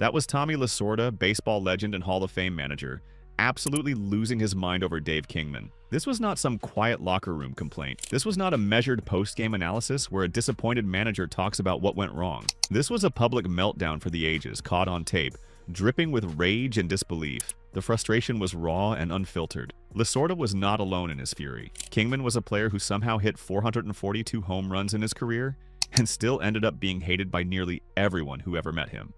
That was Tommy Lasorda, baseball legend and Hall of Fame manager, absolutely losing his mind over Dave Kingman. This was not some quiet locker room complaint. This was not a measured post-game analysis where a disappointed manager talks about what went wrong. This was a public meltdown for the ages, caught on tape, dripping with rage and disbelief. The frustration was raw and unfiltered. Lasorda was not alone in his fury. Kingman was a player who somehow hit 442 home runs in his career and still ended up being hated by nearly everyone who ever met him.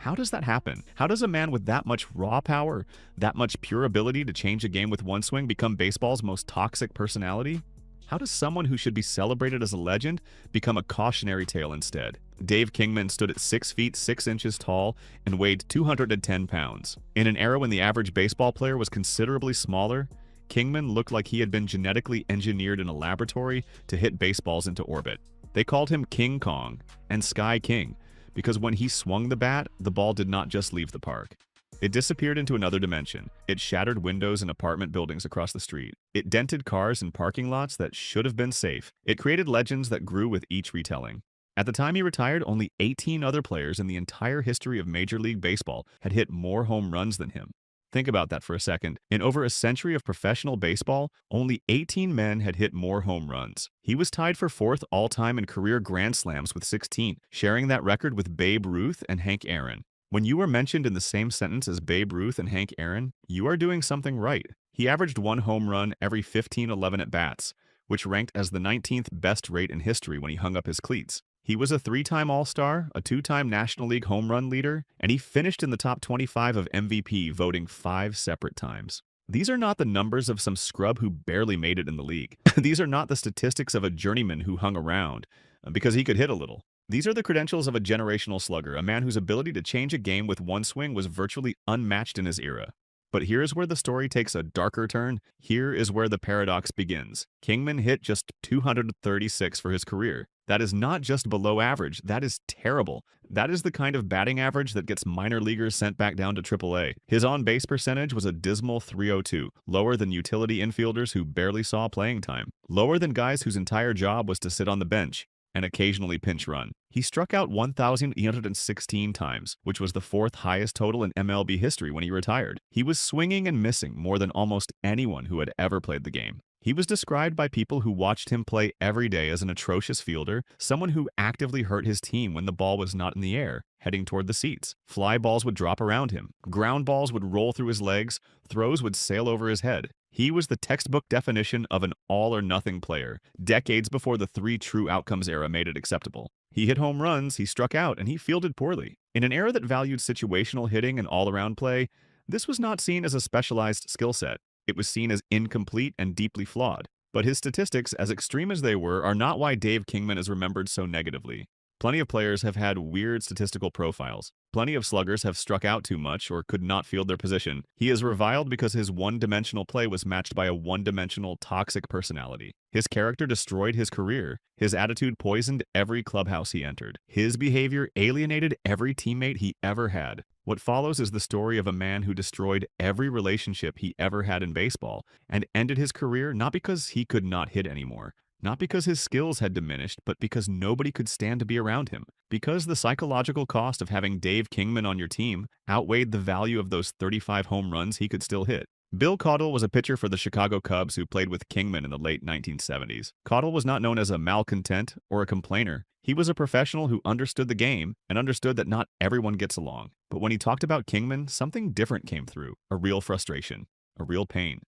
How does that happen? How does a man with that much raw power, that much pure ability to change a game with one swing become baseball's most toxic personality? How does someone who should be celebrated as a legend become a cautionary tale instead? Dave Kingman stood at 6 feet 6 inches tall and weighed 210 pounds. In an era when the average baseball player was considerably smaller, Kingman looked like he had been genetically engineered in a laboratory to hit baseballs into orbit. They called him King Kong and Sky King, because when he swung the bat, the ball did not just leave the park. It disappeared into another dimension. It shattered windows in apartment buildings across the street. It dented cars in parking lots that should have been safe. It created legends that grew with each retelling. At the time he retired, only 18 other players in the entire history of Major League Baseball had hit more home runs than him. Think about that for a second. In over a century of professional baseball, only 18 men had hit more home runs. He was tied for 4th all-time in career grand slams with 16, sharing that record with Babe Ruth and Hank Aaron. When you are mentioned in the same sentence as Babe Ruth and Hank Aaron, you are doing something right. He averaged 1 home run every 15-11 at-bats, which ranked as the 19th best rate in history when he hung up his cleats. He was a 3-time All-Star, a 2-time National League home run leader, and he finished in the top 25 of MVP voting 5 separate times. These are not the numbers of some scrub who barely made it in the league. These are not the statistics of a journeyman who hung around because he could hit a little. These are the credentials of a generational slugger, a man whose ability to change a game with one swing was virtually unmatched in his era. But here's where the story takes a darker turn. Here is where the paradox begins. Kingman hit just 236 for his career. That is not just below average, that is terrible. That is the kind of batting average that gets minor leaguers sent back down to AAA. His on-base percentage was a dismal .302, lower than utility infielders who barely saw playing time, lower than guys whose entire job was to sit on the bench and occasionally pinch run. He struck out 1,816 times, which was the 4th highest total in MLB history when he retired. He was swinging and missing more than almost anyone who had ever played the game. He was described by people who watched him play every day as an atrocious fielder, someone who actively hurt his team when the ball was not in the air, heading toward the seats. Fly balls would drop around him. Ground balls would roll through his legs. Throws would sail over his head. He was the textbook definition of an all-or-nothing player, decades before the 3 true outcomes era made it acceptable. He hit home runs, he struck out, and he fielded poorly. In an era that valued situational hitting and all-around play, this was not seen as a specialized skill set. It was seen as incomplete and deeply flawed. But his statistics, as extreme as they were, are not why Dave Kingman is remembered so negatively. Plenty of players have had weird statistical profiles. Plenty of sluggers have struck out too much or could not field their position. He is reviled because his one-dimensional play was matched by a one-dimensional, toxic personality. His character destroyed his career. His attitude poisoned every clubhouse he entered. His behavior alienated every teammate he ever had. What follows is the story of a man who destroyed every relationship he ever had in baseball and ended his career not because he could not hit anymore, not because his skills had diminished, but because nobody could stand to be around him. Because the psychological cost of having Dave Kingman on your team outweighed the value of those 35 home runs he could still hit. Bill Caudle was a pitcher for the Chicago Cubs who played with Kingman in the late 1970s. Caudle was not known as a malcontent or a complainer. He was a professional who understood the game and understood that not everyone gets along. But when he talked about Kingman, something different came through, a real frustration, a real pain.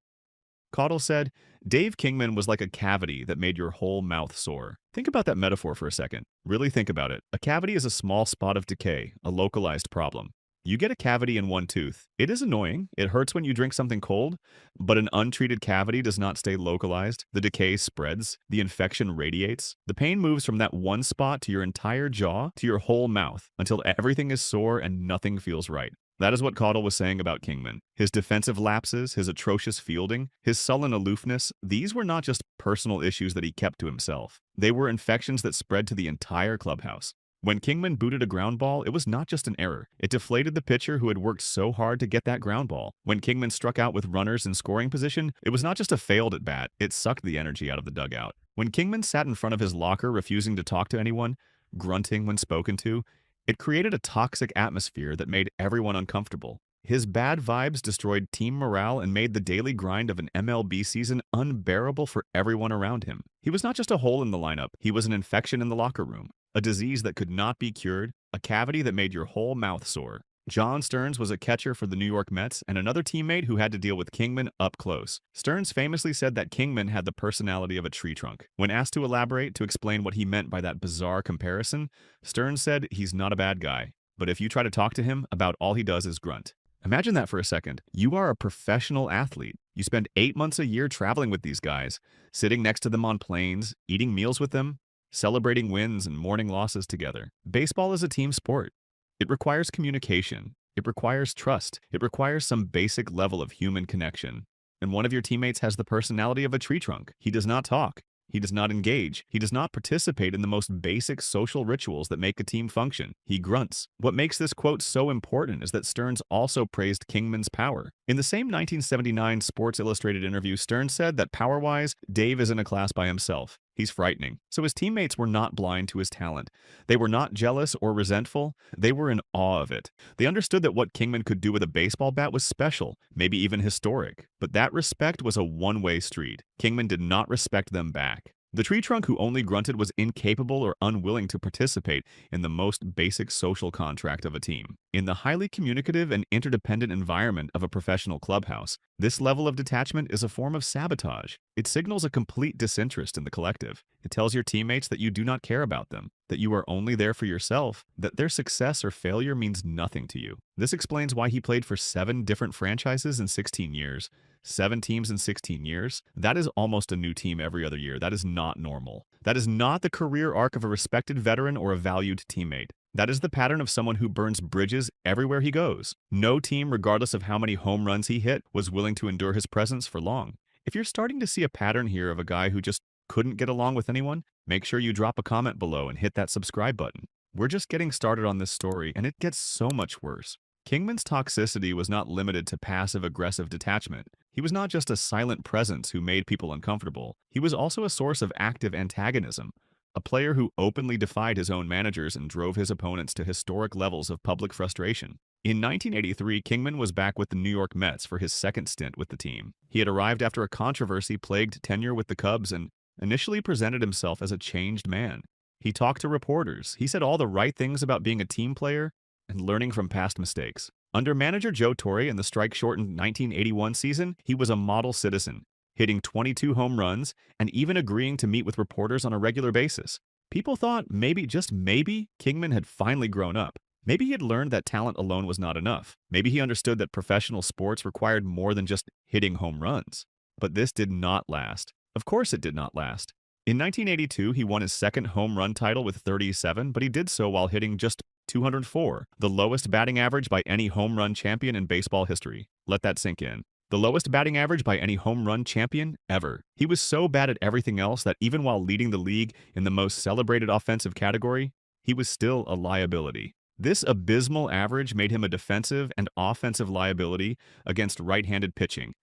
Caudle said, Dave Kingman was like a cavity that made your whole mouth sore. Think about that metaphor for a second. Really think about it. A cavity is a small spot of decay, a localized problem. You get a cavity in one tooth. It is annoying. It hurts when you drink something cold, but an untreated cavity does not stay localized. The decay spreads. The infection radiates. The pain moves from that one spot to your entire jaw to your whole mouth until everything is sore and nothing feels right. That is what Caudle was saying about Kingman. His defensive lapses, his atrocious fielding, his sullen aloofness, these were not just personal issues that he kept to himself. They were infections that spread to the entire clubhouse. When Kingman booted a ground ball, it was not just an error. It deflated the pitcher who had worked so hard to get that ground ball. When Kingman struck out with runners in scoring position, it was not just a failed at bat, it sucked the energy out of the dugout. When Kingman sat in front of his locker refusing to talk to anyone, grunting when spoken to, It created a toxic atmosphere that made everyone uncomfortable. His bad vibes destroyed team morale and made the daily grind of an MLB season unbearable for everyone around him. He was not just a hole in the lineup, he was an infection in the locker room, a disease that could not be cured, a cavity that made your whole mouth sore. John Stearns was a catcher for the New York Mets and another teammate who had to deal with Kingman up close. Stearns famously said that Kingman had the personality of a tree trunk. When asked to elaborate to explain what he meant by that bizarre comparison, Stearns said he's not a bad guy, but if you try to talk to him, about all he does is grunt. Imagine that for a second. You are a professional athlete. You spend 8 months a year traveling with these guys, sitting next to them on planes, eating meals with them, celebrating wins and mourning losses together. Baseball is a team sport. It requires communication. It requires trust. It requires some basic level of human connection. And one of your teammates has the personality of a tree trunk. He does not talk. He does not engage. He does not participate in the most basic social rituals that make a team function. He grunts. What makes this quote so important is that Stearns also praised Kingman's power. In the same 1979 Sports Illustrated interview, Stearns said that power-wise, Dave is in a class by himself. He's frightening. So his teammates were not blind to his talent. They were not jealous or resentful. They were in awe of it. They understood that what Kingman could do with a baseball bat was special, maybe even historic. But that respect was a one-way street. Kingman did not respect them back. The tree trunk who only grunted was incapable or unwilling to participate in the most basic social contract of a team. In the highly communicative and interdependent environment of a professional clubhouse, this level of detachment is a form of sabotage. It signals a complete disinterest in the collective. It tells your teammates that you do not care about them, that you are only there for yourself, that their success or failure means nothing to you. This explains why he played for 7 different franchises in 16 years. 7 teams in 16 years? That is almost a new team every other year. That is not normal. That is not the career arc of a respected veteran or a valued teammate. That is the pattern of someone who burns bridges everywhere he goes. No team, regardless of how many home runs he hit, was willing to endure his presence for long. If you're starting to see a pattern here of a guy who just couldn't get along with anyone, make sure you drop a comment below and hit that subscribe button. We're just getting started on this story, and it gets so much worse. Kingman's toxicity was not limited to passive-aggressive detachment. He was not just a silent presence who made people uncomfortable. He was also a source of active antagonism, a player who openly defied his own managers and drove his opponents to historic levels of public frustration. In 1983, Kingman was back with the New York Mets for his second stint with the team. He had arrived after a controversy-plagued tenure with the Cubs and initially presented himself as a changed man. He talked to reporters. He said all the right things about being a team player and learning from past mistakes. Under manager Joe Torre in the strike-shortened 1981 season, he was a model citizen, hitting 22 home runs and even agreeing to meet with reporters on a regular basis. People thought maybe, just maybe, Kingman had finally grown up. Maybe he had learned that talent alone was not enough. Maybe he understood that professional sports required more than just hitting home runs. But this did not last. Of course it did not last. In 1982, he won his second home run title with 37, but he did so while hitting just 204, the lowest batting average by any home run champion in baseball history. Let that sink in. The lowest batting average by any home run champion ever. He was so bad at everything else that even while leading the league in the most celebrated offensive category, he was still a liability. This abysmal average made him a defensive and offensive liability against right-handed pitching.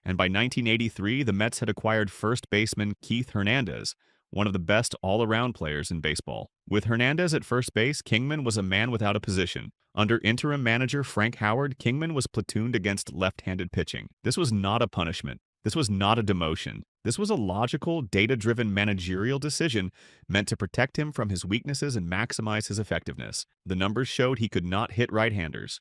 And by 1983, the Mets had acquired first baseman Keith Hernandez, one of the best all-around players in baseball. With Hernandez at first base, Kingman was a man without a position. Under interim manager Frank Howard, Kingman was platooned against left-handed pitching. This was not a punishment. This was not a demotion. This was a logical, data-driven managerial decision meant to protect him from his weaknesses and maximize his effectiveness. The numbers showed he could not hit right-handers.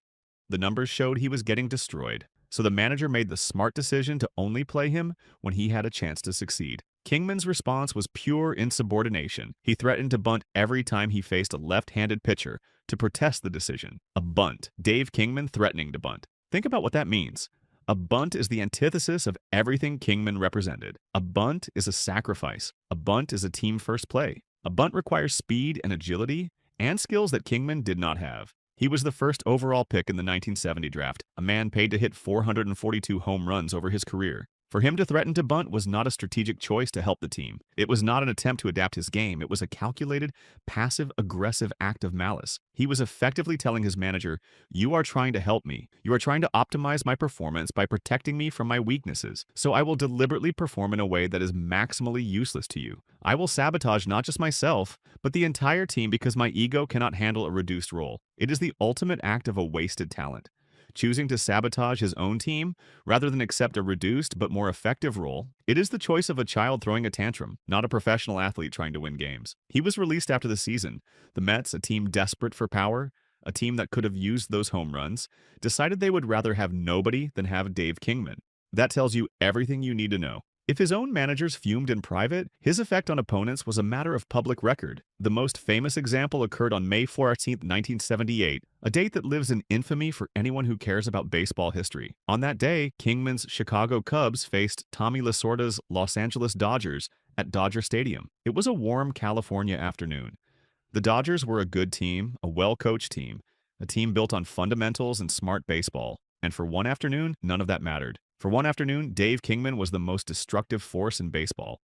The numbers showed he was getting destroyed. So the manager made the smart decision to only play him when he had a chance to succeed. Kingman's response was pure insubordination. He threatened to bunt every time he faced a left-handed pitcher to protest the decision. A bunt. Dave Kingman threatening to bunt. Think about what that means. A bunt is the antithesis of everything Kingman represented. A bunt is a sacrifice. A bunt is a team first play. A bunt requires speed and agility and skills that Kingman did not have. He was the first overall pick in the 1970 draft, a man paid to hit 442 home runs over his career. For him to threaten to bunt was not a strategic choice to help the team. It was not an attempt to adapt his game. It was a calculated, passive-aggressive act of malice. He was effectively telling his manager, "You are trying to help me. You are trying to optimize my performance by protecting me from my weaknesses. So I will deliberately perform in a way that is maximally useless to you. I will sabotage not just myself, but the entire team because my ego cannot handle a reduced role." It is the ultimate act of a wasted talent. Choosing to sabotage his own team, rather than accept a reduced but more effective role, it is the choice of a child throwing a tantrum, not a professional athlete trying to win games. He was released after the season. The Mets, a team desperate for power, a team that could have used those home runs, decided they would rather have nobody than have Dave Kingman. That tells you everything you need to know. If his own managers fumed in private, his effect on opponents was a matter of public record. The most famous example occurred on May 14, 1978, a date that lives in infamy for anyone who cares about baseball history. On that day, Kingman's Chicago Cubs faced Tommy Lasorda's Los Angeles Dodgers at Dodger Stadium. It was a warm California afternoon. The Dodgers were a good team, a well-coached team, a team built on fundamentals and smart baseball. And for one afternoon, none of that mattered. For one afternoon, Dave Kingman was the most destructive force in baseball.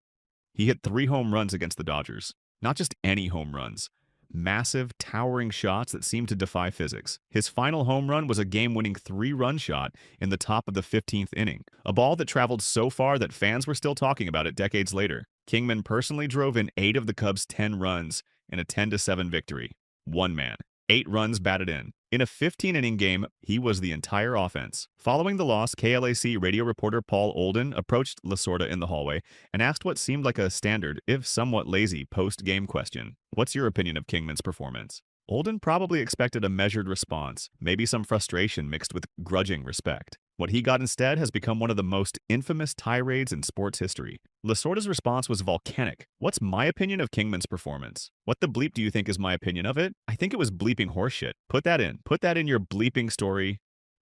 He hit 3 home runs against the Dodgers. Not just any home runs. Massive, towering shots that seemed to defy physics. His final home run was a game-winning 3-run shot in the top of the 15th inning. A ball that traveled so far that fans were still talking about it decades later. Kingman personally drove in 8 of the Cubs' 10 runs in a 10-7 victory. One man. 8 runs batted in. In a 15-inning game, he was the entire offense. Following the loss, KLAC radio reporter Paul Olden approached Lasorda in the hallway and asked what seemed like a standard, if somewhat lazy, post-game question. "What's your opinion of Kingman's performance?" Olden probably expected a measured response, maybe some frustration mixed with grudging respect. What he got instead has become one of the most infamous tirades in sports history. Lasorda's response was volcanic. "What's my opinion of Kingman's performance? What the bleep do you think is my opinion of it? I think it was bleeping horseshit. Put that in. Put that in your bleeping story.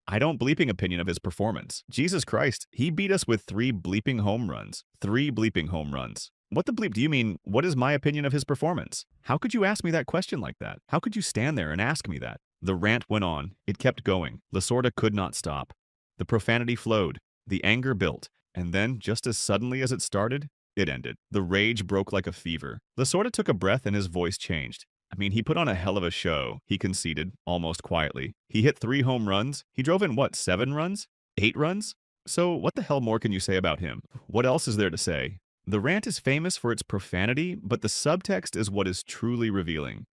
I don't bleeping opinion of his performance. Jesus Christ, he beat us with 3 bleeping home runs. 3 bleeping home runs. What the bleep do you mean, what is my opinion of his performance? How could you ask me that question like that? How could you stand there and ask me that?" The rant went on. It kept going. Lasorda could not stop. The profanity flowed, the anger built, and then, just as suddenly as it started, it ended. The rage broke like a fever. Lasorda took a breath and his voice changed. "I mean, he put on a hell of a show," he conceded, almost quietly. "He hit 3 home runs. He drove in, what, 7 runs? 8 runs? So what the hell more can you say about him? What else is there to say?" The rant is famous for its profanity, but the subtext is what is truly revealing.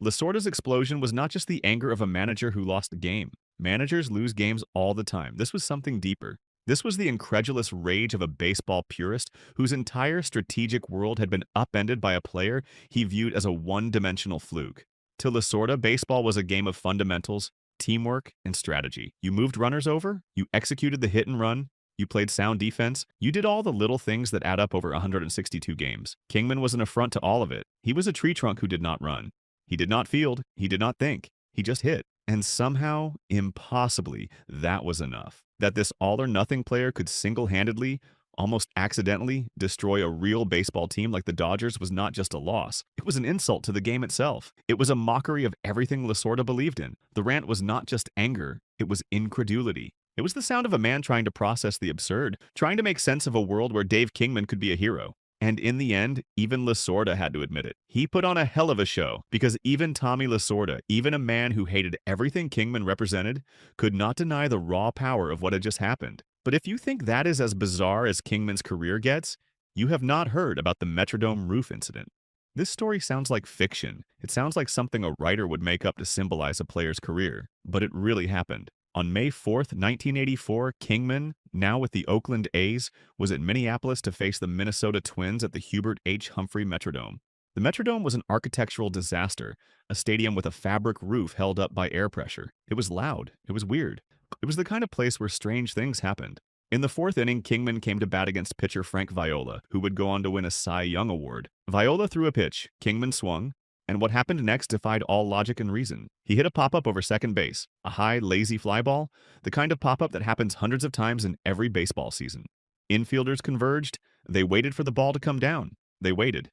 Lasorda's explosion was not just the anger of a manager who lost a game. Managers lose games all the time. This was something deeper. This was the incredulous rage of a baseball purist whose entire strategic world had been upended by a player he viewed as a one-dimensional fluke. To Lasorda, baseball was a game of fundamentals, teamwork, and strategy. You moved runners over, you executed the hit and run, you played sound defense, you did all the little things that add up over 162 games. Kingman was an affront to all of it. He was a tree trunk who did not run. He did not field, he did not think, he just hit. And somehow, impossibly, that was enough. That this all-or-nothing player could single-handedly, almost accidentally, destroy a real baseball team like the Dodgers was not just a loss. It was an insult to the game itself. It was a mockery of everything Lasorda believed in. The rant was not just anger, it was incredulity. It was the sound of a man trying to process the absurd, trying to make sense of a world where Dave Kingman could be a hero. And in the end, even Lasorda had to admit it. He put on a hell of a show, because even Tommy Lasorda, even a man who hated everything Kingman represented, could not deny the raw power of what had just happened. But if you think that is as bizarre as Kingman's career gets, you have not heard about the Metrodome roof incident. This story sounds like fiction. It sounds like something a writer would make up to symbolize a player's career. But it really happened. On May 4th, 1984, Kingman, now with the Oakland A's, was at Minneapolis to face the Minnesota Twins at the Hubert H. Humphrey Metrodome. The Metrodome was an architectural disaster, a stadium with a fabric roof held up by air pressure. It was loud. It was weird. It was the kind of place where strange things happened. In the 4th inning, Kingman came to bat against pitcher Frank Viola, who would go on to win a Cy Young Award. Viola threw a pitch. Kingman swung. And what happened next defied all logic and reason. He hit a pop-up over second base, a high, lazy fly ball, the kind of pop-up that happens hundreds of times in every baseball season. Infielders converged. They waited for the ball to come down. They waited.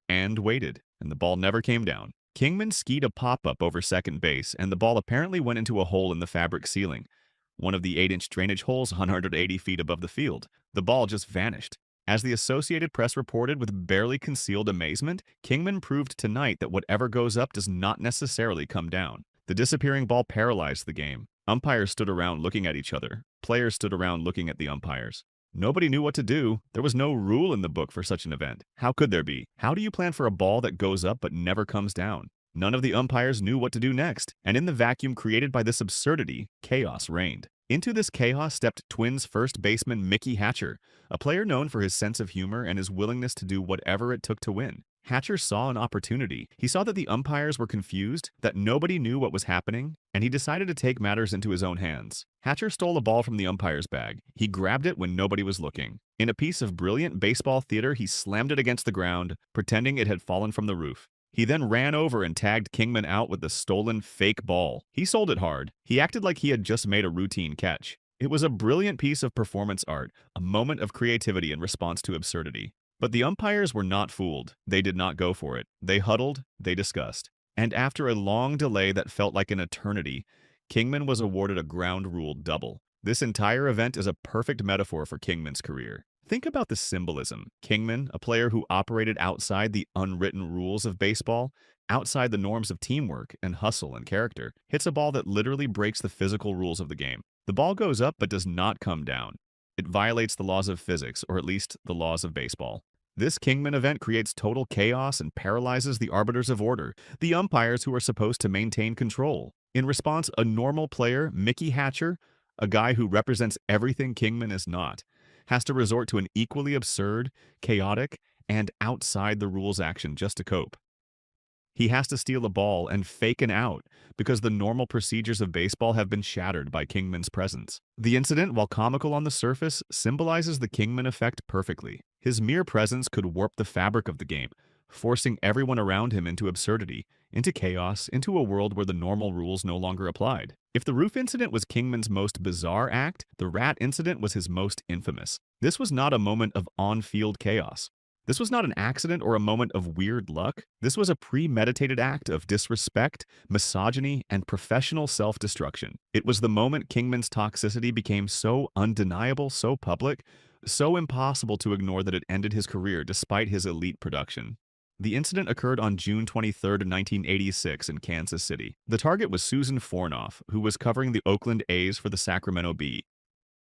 And waited. And the ball never came down. Kingman skied a pop-up over second base, and the ball apparently went into a hole in the fabric ceiling. one of the 8-inch drainage holes 180 feet above the field. The ball just vanished. As the Associated Press reported with barely concealed amazement, Kingman proved tonight that whatever goes up does not necessarily come down. The disappearing ball paralyzed the game. Umpires stood around looking at each other. Players stood around looking at the umpires. Nobody knew what to do. There was no rule in the book for such an event. How could there be? How do you plan for a ball that goes up but never comes down? None of the umpires knew what to do next, and in the vacuum created by this absurdity, chaos reigned. Into this chaos stepped Twins first baseman Mickey Hatcher, a player known for his sense of humor and his willingness to do whatever it took to win. Hatcher saw an opportunity. He saw that the umpires were confused, that nobody knew what was happening, and he decided to take matters into his own hands. Hatcher stole a ball from the umpire's bag. He grabbed it when nobody was looking. In a piece of brilliant baseball theater, he slammed it against the ground, pretending it had fallen from the roof. He then ran over and tagged Kingman out with the stolen fake ball. He sold it hard. He acted like he had just made a routine catch. It was a brilliant piece of performance art, a moment of creativity in response to absurdity. But the umpires were not fooled. They did not go for it. They huddled, they discussed. And after a long delay that felt like an eternity, Kingman was awarded a ground rule double. This entire event is a perfect metaphor for Kingman's career. Think about the symbolism. Kingman, a player who operated outside the unwritten rules of baseball, outside the norms of teamwork and hustle and character, hits a ball that literally breaks the physical rules of the game. The ball goes up but does not come down. It violates the laws of physics, or at least the laws of baseball. This Kingman event creates total chaos and paralyzes the arbiters of order, the umpires who are supposed to maintain control. In response, a normal player, Mickey Hatcher, a guy who represents everything Kingman is not, has to resort to an equally absurd, chaotic, and outside-the-rules action just to cope. He has to steal a ball and fake an out because the normal procedures of baseball have been shattered by Kingman's presence. The incident, while comical on the surface, symbolizes the Kingman effect perfectly. His mere presence could warp the fabric of the game, forcing everyone around him into absurdity, into chaos, into a world where the normal rules no longer applied. If the roof incident was Kingman's most bizarre act, the rat incident was his most infamous. This was not a moment of on-field chaos. This was not an accident or a moment of weird luck. This was a premeditated act of disrespect, misogyny, and professional self-destruction. It was the moment Kingman's toxicity became so undeniable, so public, so impossible to ignore that it ended his career despite his elite production. The incident occurred on June 23, 1986 in Kansas City. The target was Susan Fornoff, who was covering the Oakland A's for the Sacramento Bee.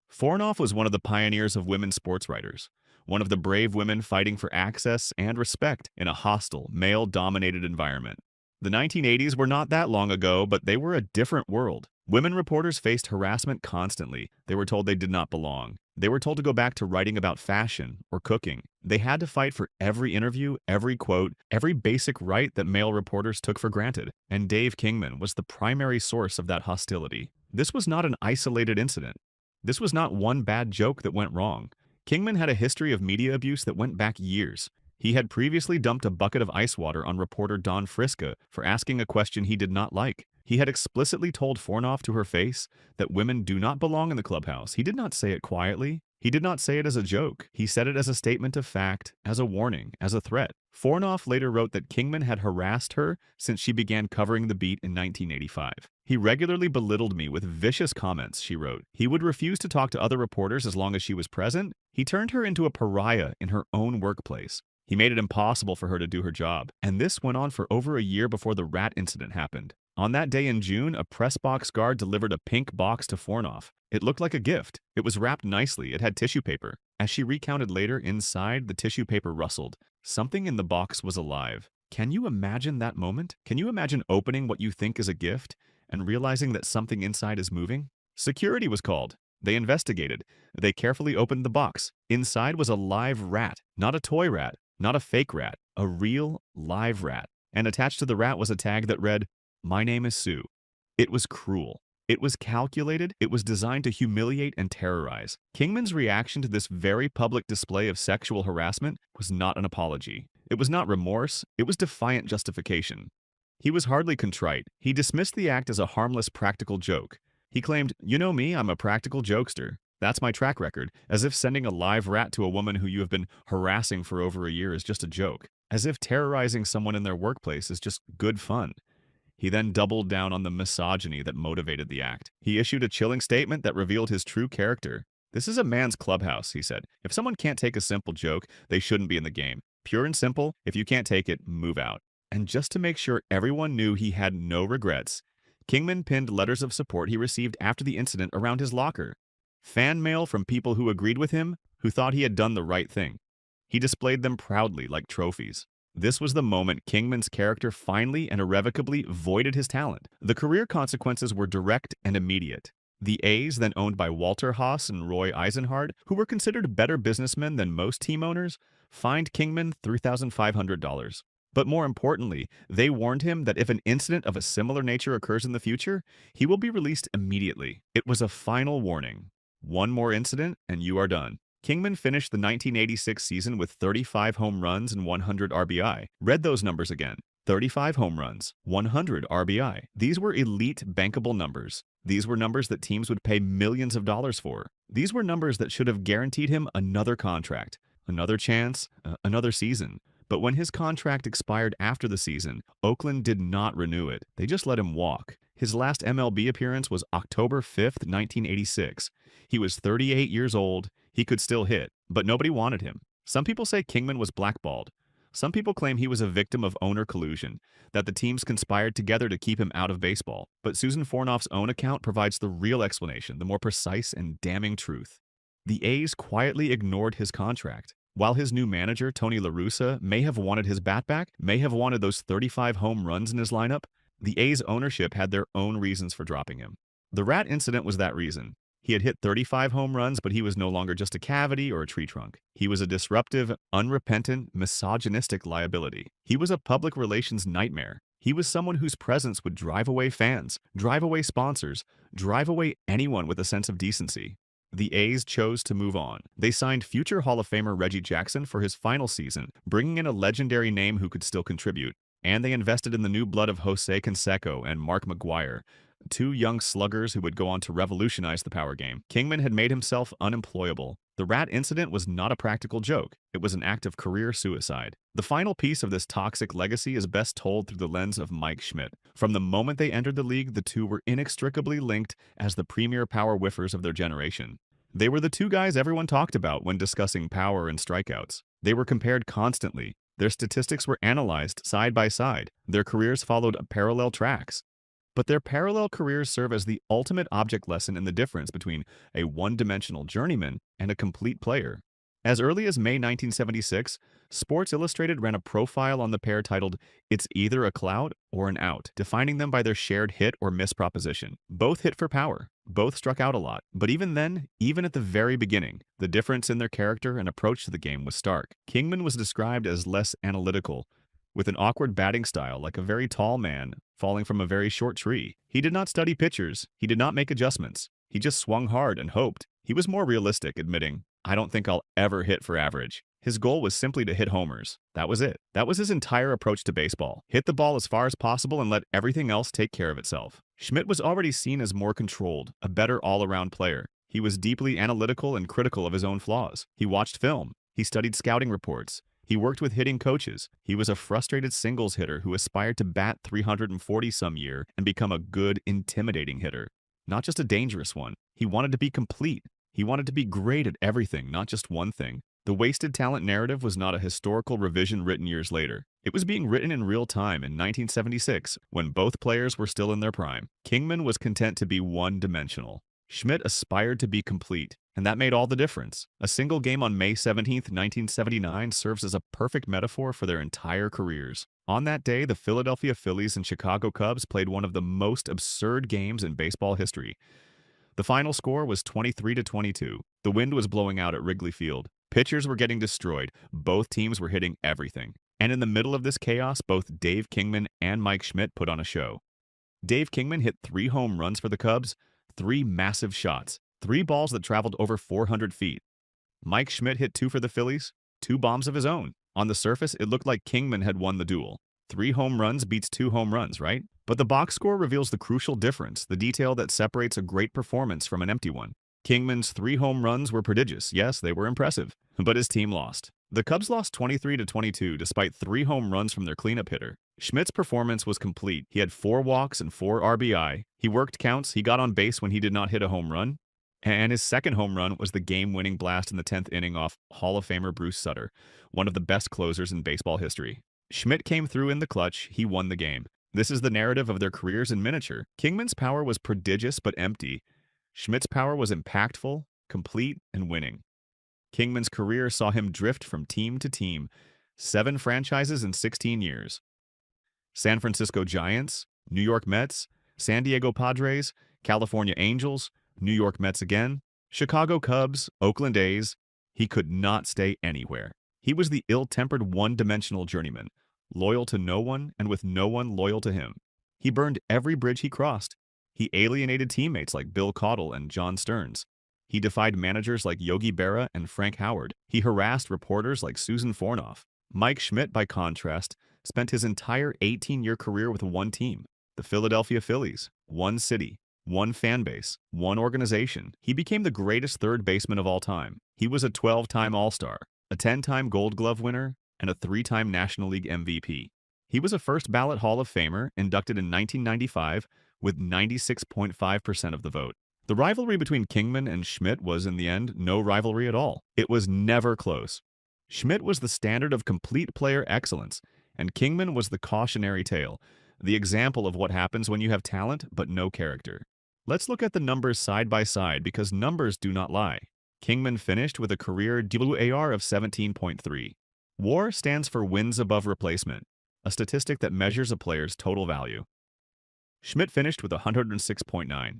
Fornoff was one of the pioneers of women sports writers, one of the brave women fighting for access and respect in a hostile, male-dominated environment. The 1980s were not that long ago, but they were a different world. Women reporters faced harassment constantly. They were told they did not belong. They were told to go back to writing about fashion or cooking. They had to fight for every interview, every quote, every basic right that male reporters took for granted. And Dave Kingman was the primary source of that hostility. This was not an isolated incident. This was not one bad joke that went wrong. Kingman had a history of media abuse that went back years. He had previously dumped a bucket of ice water on reporter Dawn Friska for asking a question he did not like. He had explicitly told Fornoff to her face that women do not belong in the clubhouse. He did not say it quietly. He did not say it as a joke. He said it as a statement of fact, as a warning, as a threat. Fornoff later wrote that Kingman had harassed her since she began covering the beat in 1985. He regularly belittled me with vicious comments, she wrote. He would refuse to talk to other reporters as long as she was present. He turned her into a pariah in her own workplace. He made it impossible for her to do her job. And this went on for over a year before the rat incident happened. On that day in June, a press box guard delivered a pink box to Fornoff. It looked like a gift. It was wrapped nicely. It had tissue paper. As she recounted later, inside, the tissue paper rustled. Something in the box was alive. Can you imagine that moment? Can you imagine opening what you think is a gift and realizing that something inside is moving? Security was called. They investigated. They carefully opened the box. Inside was a live rat, not a toy rat, not a fake rat, a real live rat. And attached to the rat was a tag that read, "My name is Sue." It was cruel. It was calculated. It was designed to humiliate and terrorize. Kingman's reaction to this very public display of sexual harassment was not an apology. It was not remorse. It was defiant justification. He was hardly contrite. He dismissed the act as a harmless practical joke. He claimed, "You know me, I'm a practical jokester. That's my track record," as if sending a live rat to a woman who you have been harassing for over a year is just a joke, as if terrorizing someone in their workplace is just good fun. He then doubled down on the misogyny that motivated the act. He issued a chilling statement that revealed his true character. "This is a man's clubhouse," he said. "If someone can't take a simple joke, they shouldn't be in the game. Pure and simple, if you can't take it, move out." And just to make sure everyone knew he had no regrets, Kingman pinned letters of support he received after the incident around his locker. Fan mail from people who agreed with him, who thought he had done the right thing. He displayed them proudly like trophies. This was the moment Kingman's character finally and irrevocably voided his talent. The career consequences were direct and immediate. The A's, then owned by Walter Haas and Roy Eisenhardt, who were considered better businessmen than most team owners, fined Kingman $3,500. But more importantly, they warned him that if an incident of a similar nature occurs in the future, he will be released immediately. It was a final warning. One more incident, and you are done. Kingman finished the 1986 season with 35 home runs and 100 RBI. Read those numbers again. 35 home runs, 100 RBI. These were elite bankable numbers. These were numbers that teams would pay millions of dollars for. These were numbers that should have guaranteed him another contract, another chance, another season. But when his contract expired after the season, Oakland did not renew it. They just let him walk. His last MLB appearance was October 5th, 1986. He was 38 years old. He could still hit, but nobody wanted him. Some people say Kingman was blackballed. Some people claim he was a victim of owner collusion, that the teams conspired together to keep him out of baseball. But Susan Fornoff's own account provides the real explanation, the more precise and damning truth. The A's quietly ignored his contract. While his new manager, Tony La Russa, may have wanted his bat back, may have wanted those 35 home runs in his lineup, the A's ownership had their own reasons for dropping him. The rat incident was that reason. He had hit 35 home runs, but he was no longer just a cavity or a tree trunk. He was a disruptive, unrepentant, misogynistic liability. He was a public relations nightmare. He was someone whose presence would drive away fans, drive away sponsors, drive away anyone with a sense of decency. The A's chose to move on. They signed future Hall of Famer Reggie Jackson for his final season, bringing in a legendary name who could still contribute. And they invested in the new blood of Jose Canseco and Mark McGwire, two young sluggers who would go on to revolutionize the power game. Kingman had made himself unemployable. The rat incident was not a practical joke. It was an act of career suicide. The final piece of this toxic legacy is best told through the lens of Mike Schmidt. From the moment they entered the league, the two were inextricably linked as the premier power whiffers of their generation. They were the two guys everyone talked about when discussing power and strikeouts. They were compared constantly. Their statistics were analyzed side by side. Their careers followed parallel tracks. But their parallel careers serve as the ultimate object lesson in the difference between a one-dimensional journeyman and a complete player. As early as May 1976, Sports Illustrated ran a profile on the pair titled, "It's either a cloud or an out," defining them by their shared hit or miss proposition. Both hit for power. Both struck out a lot. But even then, even at the very beginning, the difference in their character and approach to the game was stark. Kingman was described as less analytical, with an awkward batting style like a very tall man falling from a very short tree. He did not study pitchers. He did not make adjustments. He just swung hard and hoped. He was more realistic, admitting, "I don't think I'll ever hit for average." His goal was simply to hit homers. That was it. That was his entire approach to baseball. Hit the ball as far as possible and let everything else take care of itself. Schmidt was already seen as more controlled, a better all-around player. He was deeply analytical and critical of his own flaws. He watched film. He studied scouting reports. He worked with hitting coaches. He was a frustrated singles hitter who aspired to bat 340 some year and become a good, intimidating hitter. Not just a dangerous one. He wanted to be complete. He wanted to be great at everything, not just one thing. The wasted talent narrative was not a historical revision written years later. It was being written in real time in 1976, when both players were still in their prime. Kingman was content to be one-dimensional. Schmidt aspired to be complete, and that made all the difference. A single game on May 17, 1979 serves as a perfect metaphor for their entire careers. On that day, the Philadelphia Phillies and Chicago Cubs played one of the most absurd games in baseball history. The final score was 23-22. The wind was blowing out at Wrigley Field. Pitchers were getting destroyed. Both teams were hitting everything. And in the middle of this chaos, both Dave Kingman and Mike Schmidt put on a show. Dave Kingman hit 3 home runs for the Cubs, 3 massive shots, 3 balls that traveled over 400 feet. Mike Schmidt hit 2 for the Phillies, 2 bombs of his own. On the surface, it looked like Kingman had won the duel. 3 home runs beats 2 home runs, right? But the box score reveals the crucial difference, the detail that separates a great performance from an empty one. Kingman's 3 home runs were prodigious. Yes, they were impressive, but his team lost. The Cubs lost 23-22 despite 3 home runs from their cleanup hitter. Schmidt's performance was complete. He had 4 walks and 4 RBI. He worked counts. He got on base when he did not hit a home run. And his second home run was the game-winning blast in the 10th inning off Hall of Famer Bruce Sutter, one of the best closers in baseball history. Schmidt came through in the clutch. He won the game. This is the narrative of their careers in miniature. Kingman's power was prodigious but empty. Schmidt's power was impactful, complete, and winning. Kingman's career saw him drift from team to team, 7 franchises in 16 years. San Francisco Giants, New York Mets, San Diego Padres, California Angels, New York Mets again, Chicago Cubs, Oakland A's. He could not stay anywhere. He was the ill-tempered one-dimensional journeyman, loyal to no one and with no one loyal to him. He burned every bridge he crossed. He alienated teammates like Bill Caudle and John Stearns. He defied managers like Yogi Berra and Frank Howard. He harassed reporters like Susan Fornoff. Mike Schmidt, by contrast, spent his entire 18-year career with one team, the Philadelphia Phillies, one city, one fan base, one organization. He became the greatest third baseman of all time. He was a 12-time All-Star, a 10-time Gold Glove winner, and a 3-time National League MVP. He was a first-ballot Hall of Famer, inducted in 1995, with 96.5% of the vote. The rivalry between Kingman and Schmidt was, in the end, no rivalry at all. It was never close. Schmidt was the standard of complete player excellence, and Kingman was the cautionary tale, the example of what happens when you have talent but no character. Let's look at the numbers side by side because numbers do not lie. Kingman finished with a career WAR of 17.3. WAR stands for wins above replacement, a statistic that measures a player's total value. Schmidt finished with 106.9.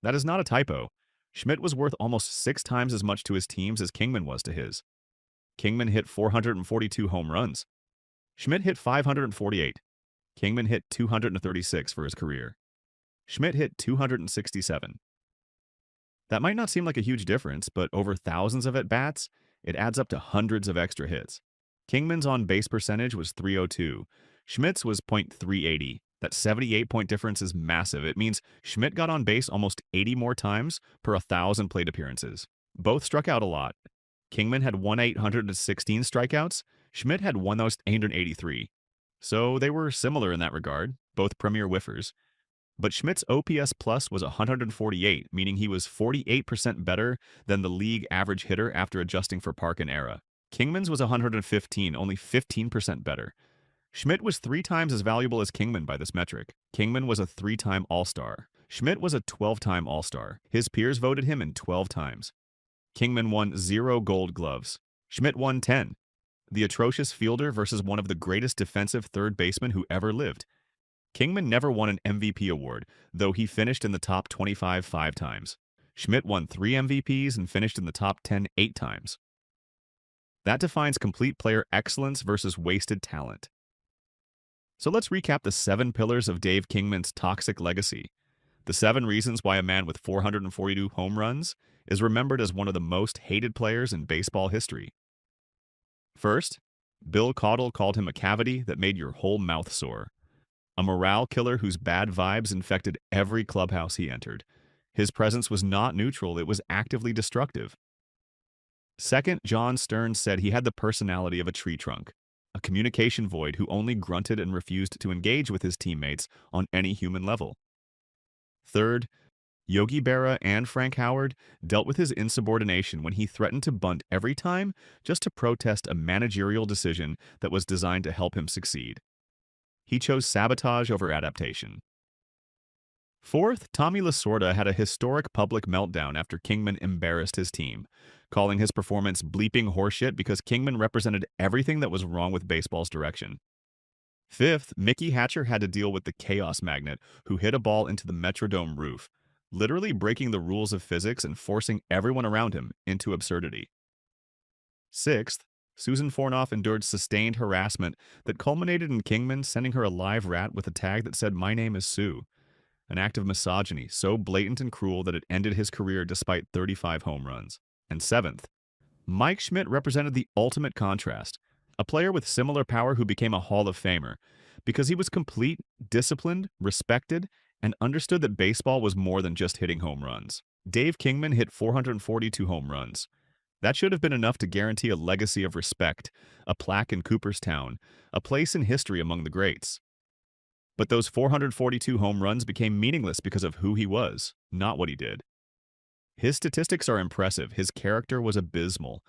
That is not a typo. Schmidt was worth almost 6 times as much to his teams as Kingman was to his. Kingman hit 442 home runs. Schmidt hit 548. Kingman hit 236 for his career. Schmidt hit 267. That might not seem like a huge difference, but over thousands of at-bats, it adds up to hundreds of extra hits. Kingman's on-base percentage was .302. Schmidt's was .380. That 78-point difference is massive. It means Schmidt got on base almost 80 more times per 1,000 plate appearances. Both struck out a lot. Kingman had 1,816 strikeouts. Schmidt had 1,883. So they were similar in that regard, both premier whiffers. But Schmidt's OPS plus was 148, meaning he was 48% better than the league average hitter after adjusting for park and era. Kingman's was 115, only 15% better. Schmidt was 3 times as valuable as Kingman by this metric. Kingman was a 3-time All-Star. Schmidt was a 12-time All-Star. His peers voted him in 12 times. Kingman won 0 Gold Gloves. Schmidt won 10. The atrocious fielder versus one of the greatest defensive third basemen who ever lived. Kingman never won an MVP award, though he finished in the top 25 5 times. Schmidt won 3 MVPs and finished in the top 10 8 times. That defines complete player excellence versus wasted talent. So let's recap the 7 pillars of Dave Kingman's toxic legacy. The 7 reasons why a man with 442 home runs is remembered as one of the most hated players in baseball history. First, Bill Caudle called him a cavity that made your whole mouth sore. A morale killer whose bad vibes infected every clubhouse he entered. His presence was not neutral, it was actively destructive. Second, John Stearns said he had the personality of a tree trunk, a communication void who only grunted and refused to engage with his teammates on any human level. Third, Yogi Berra and Frank Howard dealt with his insubordination when he threatened to bunt every time just to protest a managerial decision that was designed to help him succeed. He chose sabotage over adaptation. Fourth, Tommy Lasorda had a historic public meltdown after Kingman embarrassed his team, calling his performance bleeping horseshit because Kingman represented everything that was wrong with baseball's direction. Fifth, Mickey Hatcher had to deal with the chaos magnet who hit a ball into the Metrodome roof, literally breaking the rules of physics and forcing everyone around him into absurdity. Sixth, Susan Fornoff endured sustained harassment that culminated in Kingman sending her a live rat with a tag that said, "My name is Sue," an act of misogyny so blatant and cruel that it ended his career despite 35 home runs. And seventh, Mike Schmidt represented the ultimate contrast, a player with similar power who became a Hall of Famer because he was complete, disciplined, respected, and understood that baseball was more than just hitting home runs. Dave Kingman hit 442 home runs. That should have been enough to guarantee a legacy of respect, a plaque in Cooperstown, a place in history among the greats. But those 442 home runs became meaningless because of who he was, not what he did. His statistics are impressive. His character was abysmal.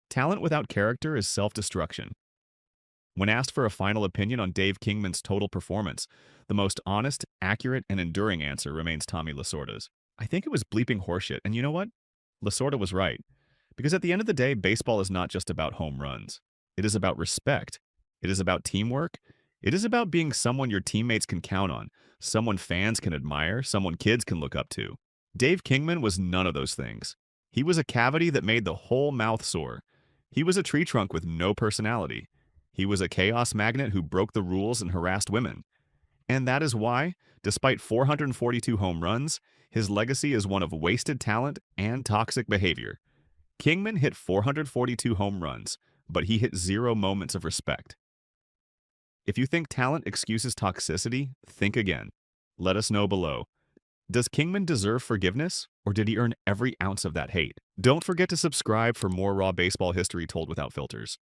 Talent without character is self-destruction. When asked for a final opinion on Dave Kingman's total performance, the most honest, accurate, and enduring answer remains Tommy Lasorda's. I think it was bleeping horseshit, and you know what? Lasorda was right. Because at the end of the day, baseball is not just about home runs. It is about respect. It is about teamwork. It is about being someone your teammates can count on, someone fans can admire, someone kids can look up to. Dave Kingman was none of those things. He was a cavity that made the whole mouth sore. He was a tree trunk with no personality. He was a chaos magnet who broke the rules and harassed women. And that is why, despite 442 home runs, his legacy is one of wasted talent and toxic behavior. Kingman hit 442 home runs, but he hit 0 moments of respect. If you think talent excuses toxicity, think again. Let us know below. Does Kingman deserve forgiveness, or did he earn every ounce of that hate? Don't forget to subscribe for more raw baseball history told without filters.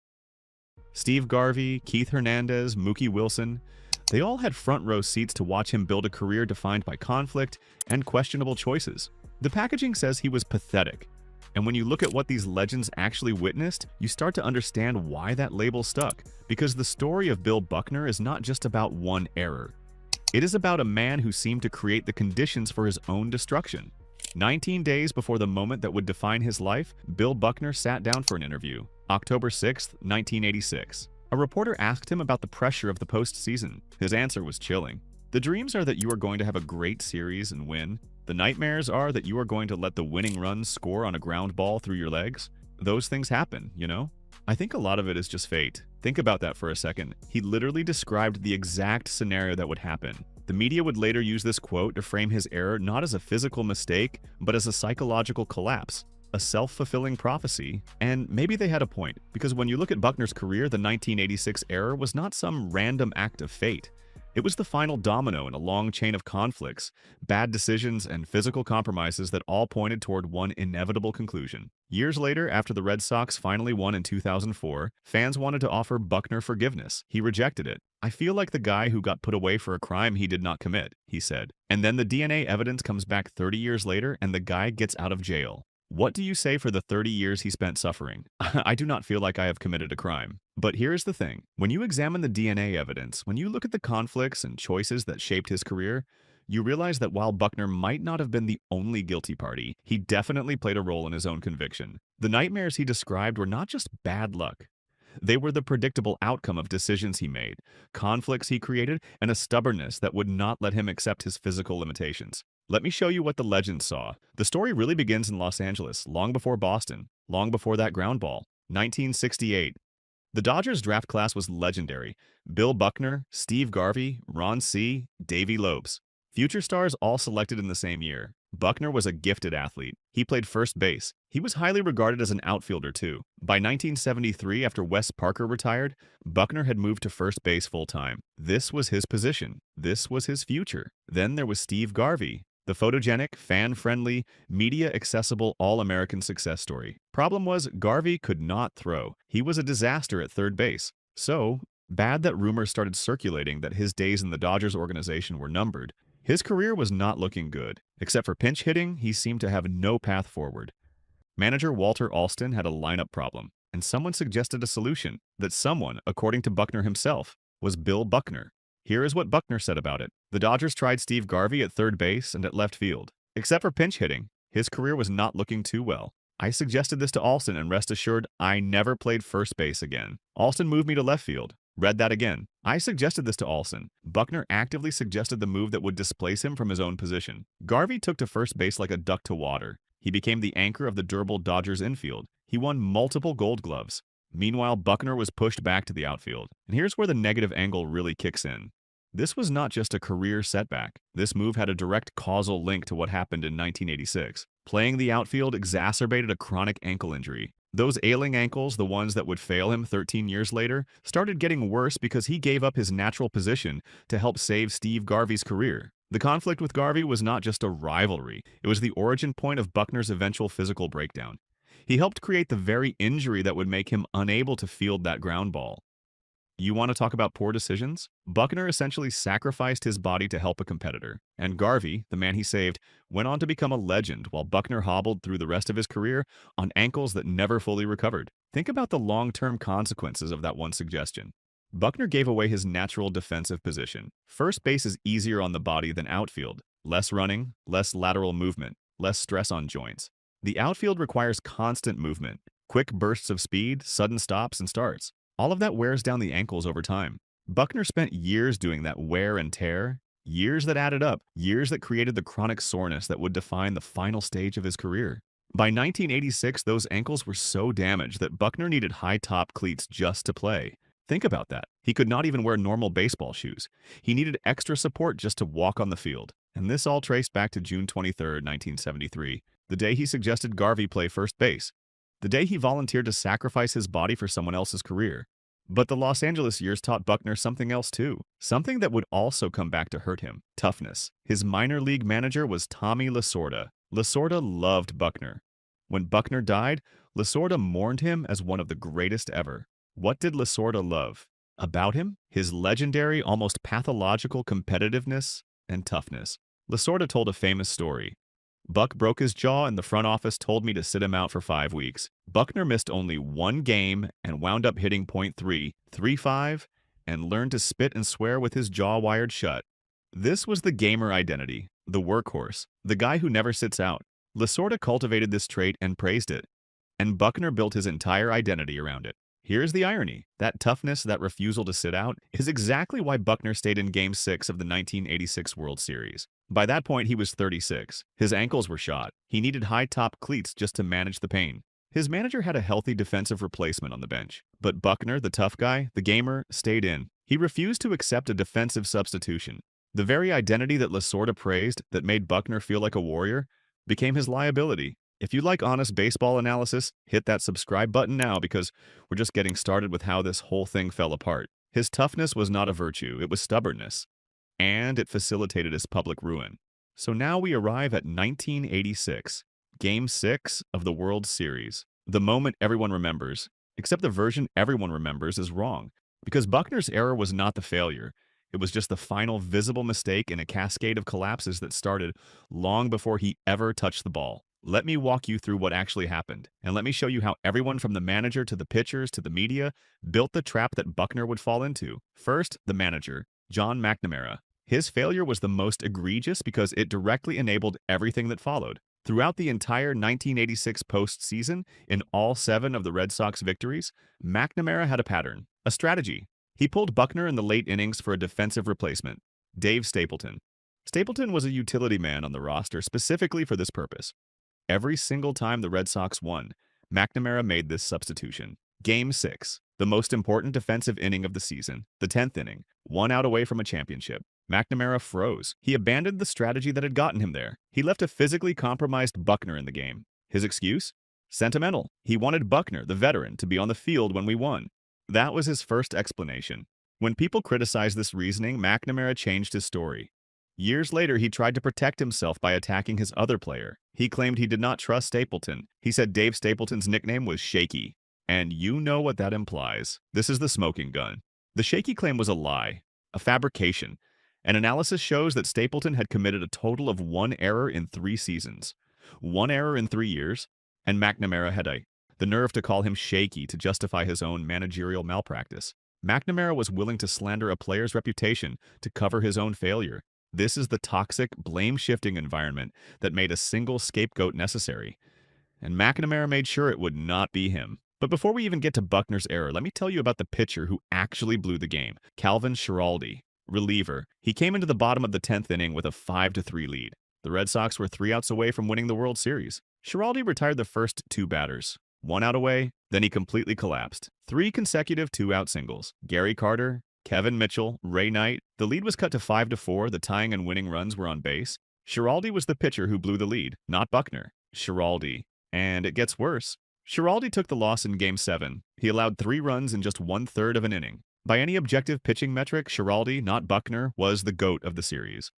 Steve Garvey, Keith Hernandez, Mookie Wilson, they all had front row seats to watch him build a career defined by conflict and questionable choices. The packaging says he was pathetic. And when you look at what these legends actually witnessed, you start to understand why that label stuck. Because the story of Bill Buckner is not just about one error. It is about a man who seemed to create the conditions for his own destruction. 19 days before the moment that would define his life, Bill Buckner sat down for an interview, October 6, 1986. A reporter asked him about the pressure of the postseason. His answer was chilling. The dreams are that you are going to have a great series and win. The nightmares are that you are going to let the winning run score on a ground ball through your legs. Those things happen, you know? I think a lot of it is just fate. Think about that for a second. He literally described the exact scenario that would happen. The media would later use this quote to frame his error not as a physical mistake, but as a psychological collapse, a self-fulfilling prophecy. And maybe they had a point, because when you look at Buckner's career, the 1986 error was not some random act of fate. It was the final domino in a long chain of conflicts, bad decisions, and physical compromises that all pointed toward one inevitable conclusion. Years later, after the Red Sox finally won in 2004, fans wanted to offer Buckner forgiveness. He rejected it. "I feel like the guy who got put away for a crime he did not commit," he said. And then the DNA evidence comes back 30 years later and the guy gets out of jail. What do you say for the 30 years he spent suffering? I do not feel like I have committed a crime. But here's the thing. When you examine the DNA evidence, when you look at the conflicts and choices that shaped his career, you realize that while Buckner might not have been the only guilty party, he definitely played a role in his own conviction. The nightmares he described were not just bad luck. They were the predictable outcome of decisions he made, conflicts he created, and a stubbornness that would not let him accept his physical limitations. Let me show you what the legends saw. The story really begins in Los Angeles, long before Boston, long before that ground ball. 1968. The Dodgers draft class was legendary. Bill Buckner, Steve Garvey, Ron C., Davey Lopes. Future stars all selected in the same year. Buckner was a gifted athlete. He played first base. He was highly regarded as an outfielder, too. By 1973, after Wes Parker retired, Buckner had moved to first base full-time. This was his position. This was his future. Then there was Steve Garvey, the photogenic, fan-friendly, media-accessible all-American success story. Problem was, Garvey could not throw. He was a disaster at third base. So bad that rumors started circulating that his days in the Dodgers organization were numbered. His career was not looking good. Except for pinch hitting, he seemed to have no path forward. Manager Walter Alston had a lineup problem, and someone suggested a solution. That someone, according to Buckner himself, was Bill Buckner. Here is what Buckner said about it. The Dodgers tried Steve Garvey at third base and at left field. Except for pinch hitting, his career was not looking too well. I suggested this to Alston, and rest assured, I never played first base again. Alston moved me to left field. Read that again. I suggested this to Alston. Buckner actively suggested the move that would displace him from his own position. Garvey took to first base like a duck to water. He became the anchor of the durable Dodgers infield. He won multiple Gold Gloves. Meanwhile, Buckner was pushed back to the outfield. And here's where the negative angle really kicks in. This was not just a career setback. This move had a direct causal link to what happened in 1986. Playing the outfield exacerbated a chronic ankle injury. Those ailing ankles, the ones that would fail him 13 years later, started getting worse because he gave up his natural position to help save Steve Garvey's career. The conflict with Garvey was not just a rivalry, it was the origin point of Buckner's eventual physical breakdown. He helped create the very injury that would make him unable to field that ground ball. You want to talk about poor decisions? Buckner essentially sacrificed his body to help a competitor, and Garvey, the man he saved, went on to become a legend while Buckner hobbled through the rest of his career on ankles that never fully recovered. Think about the long-term consequences of that one suggestion. Buckner gave away his natural defensive position. First base is easier on the body than outfield. Less running, less lateral movement, less stress on joints. The outfield requires constant movement, quick bursts of speed, sudden stops and starts. All of that wears down the ankles over time. Buckner spent years doing that wear and tear, years that added up, years that created the chronic soreness that would define the final stage of his career. By 1986, those ankles were so damaged that Buckner needed high-top cleats just to play. Think about that. He could not even wear normal baseball shoes. He needed extra support just to walk on the field. And this all traced back to June 23, 1973, the day he suggested Garvey play first base. The day he volunteered to sacrifice his body for someone else's career. But the Los Angeles years taught Buckner something else too, something that would also come back to hurt him: toughness. His minor league manager was Tommy Lasorda. Lasorda loved Buckner. When Buckner died, Lasorda mourned him as one of the greatest ever. What did Lasorda love about him? His legendary, almost pathological competitiveness and toughness. Lasorda told a famous story. Buck broke his jaw and the front office told me to sit him out for 5 weeks. Buckner missed only one game and wound up hitting .335 and learned to spit and swear with his jaw wired shut. This was the gamer identity, the workhorse, the guy who never sits out. Lasorda cultivated this trait and praised it, and Buckner built his entire identity around it. Here's the irony. That toughness, that refusal to sit out, is exactly why Buckner stayed in Game 6 of the 1986 World Series. By that point, he was 36. His ankles were shot. He needed high-top cleats just to manage the pain. His manager had a healthy defensive replacement on the bench. But Buckner, the tough guy, the gamer, stayed in. He refused to accept a defensive substitution. The very identity that Lasorda praised, that made Buckner feel like a warrior, became his liability. If you like honest baseball analysis, hit that subscribe button now because we're just getting started with how this whole thing fell apart. His toughness was not a virtue, it was stubbornness. And it facilitated his public ruin. So now we arrive at 1986, Game 6 of the World Series. The moment everyone remembers, except the version everyone remembers is wrong, because Buckner's error was not the failure. It was just the final visible mistake in a cascade of collapses that started long before he ever touched the ball. Let me walk you through what actually happened, and let me show you how everyone from the manager to the pitchers to the media built the trap that Buckner would fall into. First, the manager, John McNamara. His failure was the most egregious because it directly enabled everything that followed. Throughout the entire 1986 postseason, in all 7 of the Red Sox victories, McNamara had a pattern, a strategy. He pulled Buckner in the late innings for a defensive replacement, Dave Stapleton. Stapleton was a utility man on the roster specifically for this purpose. Every single time the Red Sox won, McNamara made this substitution. Game 6, the most important defensive inning of the season, the 10th inning, 1 out away from a championship. McNamara froze. He abandoned the strategy that had gotten him there. He left a physically compromised Buckner in the game. His excuse? Sentimental. He wanted Buckner, the veteran, to be on the field when we won. That was his first explanation. When people criticized this reasoning, McNamara changed his story. Years later, he tried to protect himself by attacking his other player. He claimed he did not trust Stapleton. He said Dave Stapleton's nickname was Shaky. And you know what that implies. This is the smoking gun. The Shaky claim was a lie, a fabrication. An analysis shows that Stapleton had committed a total of 1 error in 3 seasons. 1 error in 3 years, and McNamara had the nerve to call him shaky to justify his own managerial malpractice. McNamara was willing to slander a player's reputation to cover his own failure. This is the toxic, blame-shifting environment that made a single scapegoat necessary. And McNamara made sure it would not be him. But before we even get to Buckner's error, let me tell you about the pitcher who actually blew the game, Calvin Schiraldi, reliever. He came into the bottom of the 10th inning with a 5-3 lead. The Red Sox were 3 outs away from winning the World Series. Schiraldi retired the first 2 batters, 1 out away, then he completely collapsed. 3 consecutive 2-out singles. Gary Carter, Kevin Mitchell, Ray Knight. The lead was cut to 5-4. The tying and winning runs were on base. Schiraldi was the pitcher who blew the lead, not Buckner. Schiraldi. And it gets worse. Schiraldi took the loss in Game 7. He allowed 3 runs in just 1/3 of an inning. By any objective pitching metric, Schiraldi, not Buckner, was the GOAT of the series.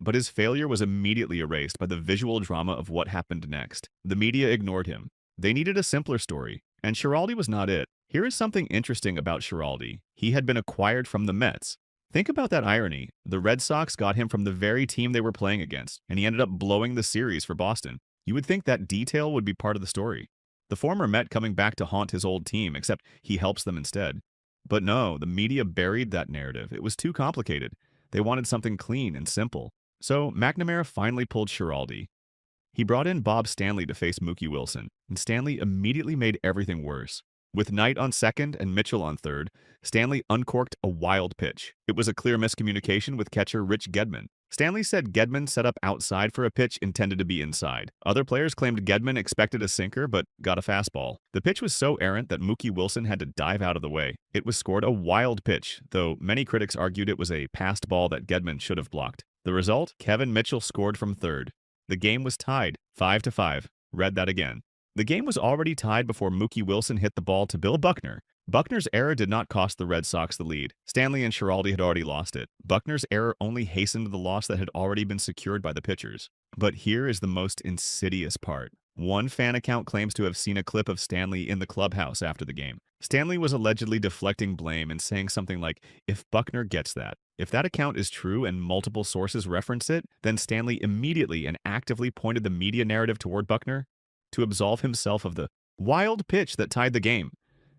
But his failure was immediately erased by the visual drama of what happened next. The media ignored him. They needed a simpler story, and Schiraldi was not it. Here is something interesting about Schiraldi. He had been acquired from the Mets. Think about that irony. The Red Sox got him from the very team they were playing against, and he ended up blowing the series for Boston. You would think that detail would be part of the story. The former Met coming back to haunt his old team, except he helps them instead. But no, the media buried that narrative. It was too complicated. They wanted something clean and simple. So McNamara finally pulled Schiraldi. He brought in Bob Stanley to face Mookie Wilson, and Stanley immediately made everything worse. With Knight on second and Mitchell on third, Stanley uncorked a wild pitch. It was a clear miscommunication with catcher Rich Gedman. Stanley said Gedman set up outside for a pitch intended to be inside. Other players claimed Gedman expected a sinker but got a fastball. The pitch was so errant that Mookie Wilson had to dive out of the way. It was scored a wild pitch, though many critics argued it was a passed ball that Gedman should have blocked. The result? Kevin Mitchell scored from third. The game was tied, 5-5. Read that again. The game was already tied before Mookie Wilson hit the ball to Bill Buckner. Buckner's error did not cost the Red Sox the lead. Stanley and Schiraldi had already lost it. Buckner's error only hastened the loss that had already been secured by the pitchers. But here is the most insidious part. One fan account claims to have seen a clip of Stanley in the clubhouse after the game. Stanley was allegedly deflecting blame and saying something like, "If Buckner gets that." If that account is true and multiple sources reference it, then Stanley immediately and actively pointed the media narrative toward Buckner to absolve himself of the wild pitch that tied the game.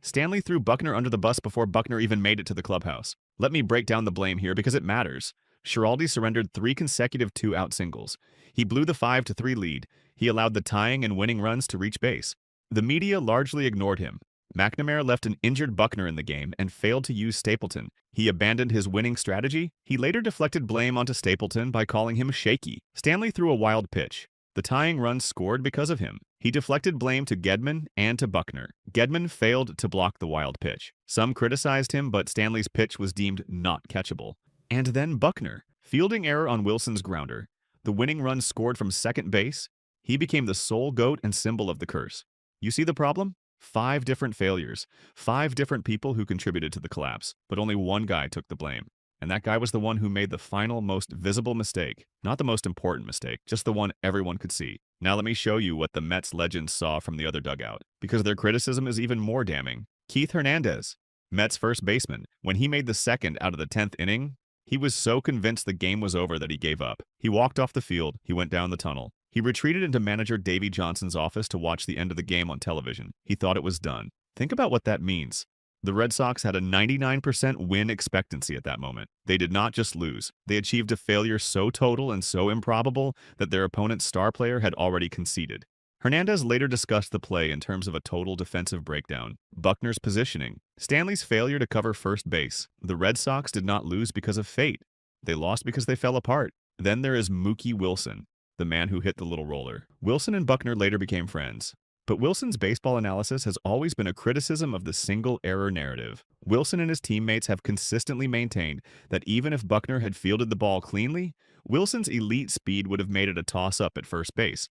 Stanley threw Buckner under the bus before Buckner even made it to the clubhouse. Let me break down the blame here because it matters. Schiraldi surrendered 3 consecutive 2-out singles. He blew the 5-3 lead. He allowed the tying and winning runs to reach base. The media largely ignored him. McNamara left an injured Buckner in the game and failed to use Stapleton. He abandoned his winning strategy. He later deflected blame onto Stapleton by calling him shaky. Stanley threw a wild pitch. The tying run scored because of him. He deflected blame to Gedman and to Buckner. Gedman failed to block the wild pitch. Some criticized him, but Stanley's pitch was deemed not catchable. And then Buckner. Fielding error on Wilson's grounder. The winning run scored from second base. He became the sole goat and symbol of the curse. You see the problem? 5 different failures. 5 different people who contributed to the collapse, but only one guy took the blame. And that guy was the one who made the final, most visible mistake. Not the most important mistake, just the one everyone could see. Now let me show you what the Mets legends saw from the other dugout, because their criticism is even more damning. Keith Hernandez, Mets first baseman, when he made the second out of the 10th inning, he was so convinced the game was over that he gave up. He walked off the field, he went down the tunnel. He retreated into manager Davey Johnson's office to watch the end of the game on television. He thought it was done. Think about what that means. The Red Sox had a 99% win expectancy at that moment. They did not just lose. They achieved a failure so total and so improbable that their opponent's star player had already conceded. Hernandez later discussed the play in terms of a total defensive breakdown, Buckner's positioning, Stanley's failure to cover first base. The Red Sox did not lose because of fate. They lost because they fell apart. Then there is Mookie Wilson, the man who hit the little roller. Wilson and Buckner later became friends. But Wilson's baseball analysis has always been a criticism of the single error narrative. Wilson and his teammates have consistently maintained that even if Buckner had fielded the ball cleanly, Wilson's elite speed would have made it a toss-up at first base.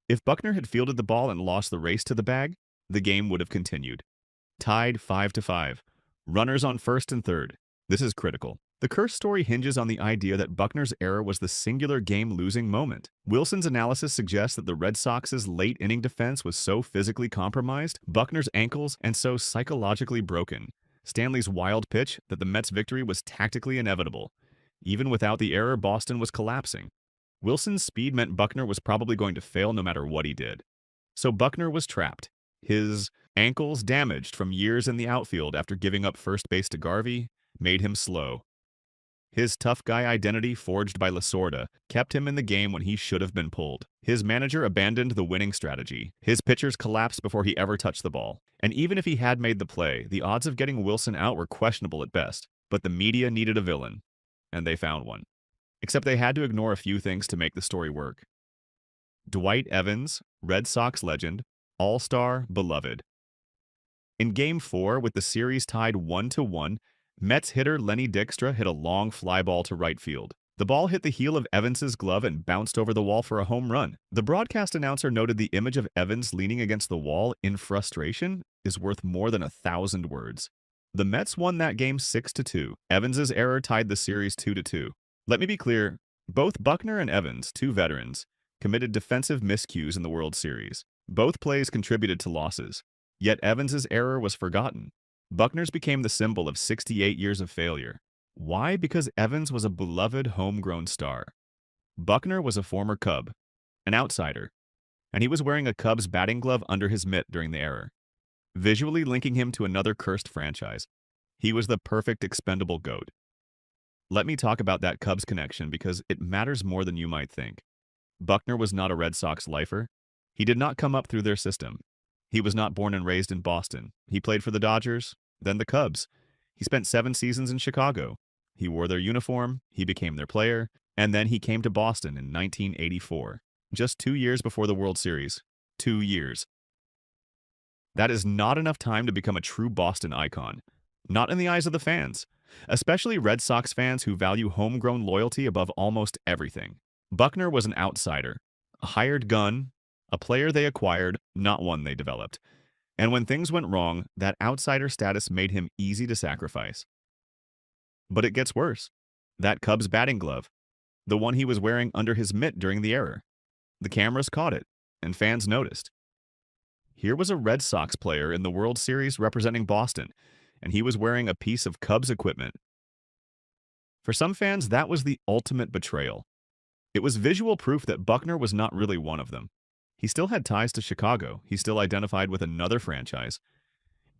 If Buckner had fielded the ball and lost the race to the bag, the game would have continued. Tied 5-5. Runners on first and third. This is critical. The curse story hinges on the idea that Buckner's error was the singular game-losing moment. Wilson's analysis suggests that the Red Sox's late-inning defense was so physically compromised, Buckner's ankles, and so psychologically broken, Stanley's wild pitch, that the Mets' victory was tactically inevitable. Even without the error, Boston was collapsing. Wilson's speed meant Buckner was probably going to fail no matter what he did. So Buckner was trapped. His ankles, damaged from years in the outfield after giving up first base to Garvey, made him slow. His tough guy identity, forged by Lasorda, kept him in the game when he should have been pulled. His manager abandoned the winning strategy. His pitchers collapsed before he ever touched the ball. And even if he had made the play, the odds of getting Wilson out were questionable at best. But the media needed a villain, and they found one. Except they had to ignore a few things to make the story work. Dwight Evans, Red Sox legend, all-star, beloved. In Game 4, with the series tied 1-1, Mets hitter Lenny Dykstra hit a long fly ball to right field. The ball hit the heel of Evans's glove and bounced over the wall for a home run. The broadcast announcer noted the image of Evans leaning against the wall in frustration is worth more than 1,000 words. The Mets won that game 6-2. Evans's error tied the series 2-2. Let me be clear, Both Buckner and Evans, two veterans, committed defensive miscues in the World Series. Both plays contributed to losses, yet Evans's error was forgotten. Buckner's became the symbol of 68 years of failure. Why? Because Evans was a beloved homegrown star. Buckner was a former Cub, an outsider, and he was wearing a Cubs batting glove under his mitt during the error, visually linking him to another cursed franchise. He was the perfect expendable GOAT. Let me talk about that Cubs connection because it matters more than you might think. Buckner was not a Red Sox lifer. He did not come up through their system. He was not born and raised in Boston. He played for the Dodgers, then the Cubs. He spent 7 seasons in Chicago. He wore their uniform, he became their player, and then he came to Boston in 1984, just 2 years before the World Series. 2 years. That is not enough time to become a true Boston icon. Not in the eyes of the fans, especially Red Sox fans who value homegrown loyalty above almost everything. Buckner was an outsider, a hired gun, a player they acquired, not one they developed. And when things went wrong, that outsider status made him easy to sacrifice. But it gets worse. That Cubs batting glove, the one he was wearing under his mitt during the error. The cameras caught it, and fans noticed. Here was a Red Sox player in the World Series representing Boston, and he was wearing a piece of Cubs equipment. For some fans, that was the ultimate betrayal. It was visual proof that Buckner was not really one of them. He still had ties to Chicago. He still identified with another franchise.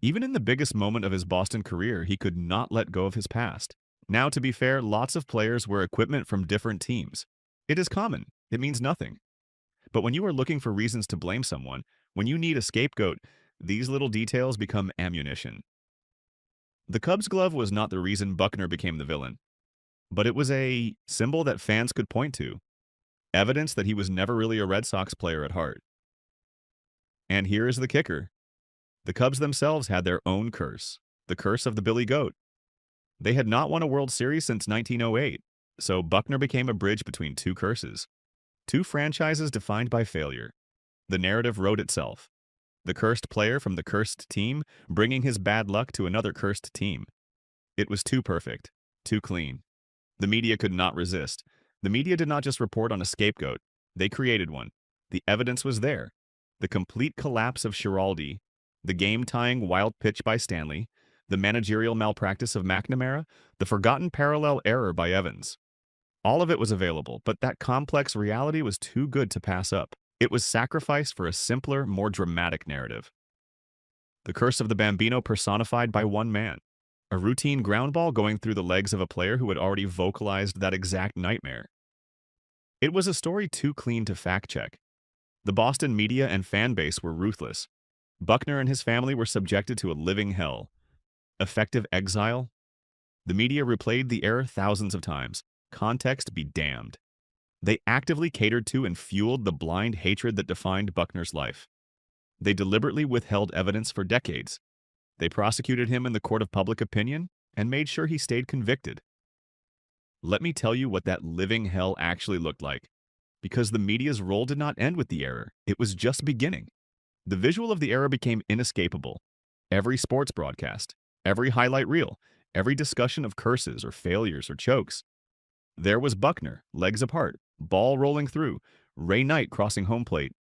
Even in the biggest moment of his Boston career, he could not let go of his past. Now, to be fair, lots of players wear equipment from different teams. It is common. It means nothing. But when you are looking for reasons to blame someone, when you need a scapegoat, these little details become ammunition. The Cubs glove was not the reason Buckner became the villain, but it was a symbol that fans could point to, evidence that he was never really a Red Sox player at heart. And here is the kicker. The Cubs themselves had their own curse, the curse of the Billy Goat. They had not won a World Series since 1908, so Buckner became a bridge between two curses. Two franchises defined by failure. The narrative wrote itself. The cursed player from the cursed team bringing his bad luck to another cursed team. It was too perfect, too clean. The media could not resist. The media did not just report on a scapegoat. They created one. The evidence was there. The complete collapse of Schiraldi, the game-tying wild pitch by Stanley, the managerial malpractice of McNamara, the forgotten parallel error by Evans. All of it was available, but that complex reality was too good to pass up. It was sacrificed for a simpler, more dramatic narrative. The curse of the Bambino personified by one man. A routine ground ball going through the legs of a player who had already vocalized that exact nightmare. It was a story too clean to fact-check. The Boston media and fan base were ruthless. Buckner and his family were subjected to a living hell. Effective exile? The media replayed the error thousands of times. Context be damned. They actively catered to and fueled the blind hatred that defined Buckner's life. They deliberately withheld evidence for decades. They prosecuted him in the court of public opinion and made sure he stayed convicted. Let me tell you what that living hell actually looked like, because the media's role did not end with the error. It was just beginning. The visual of the error became inescapable. Every sports broadcast, every highlight reel, every discussion of curses or failures or chokes. There was Buckner, legs apart, ball rolling through, Ray Knight crossing home plate,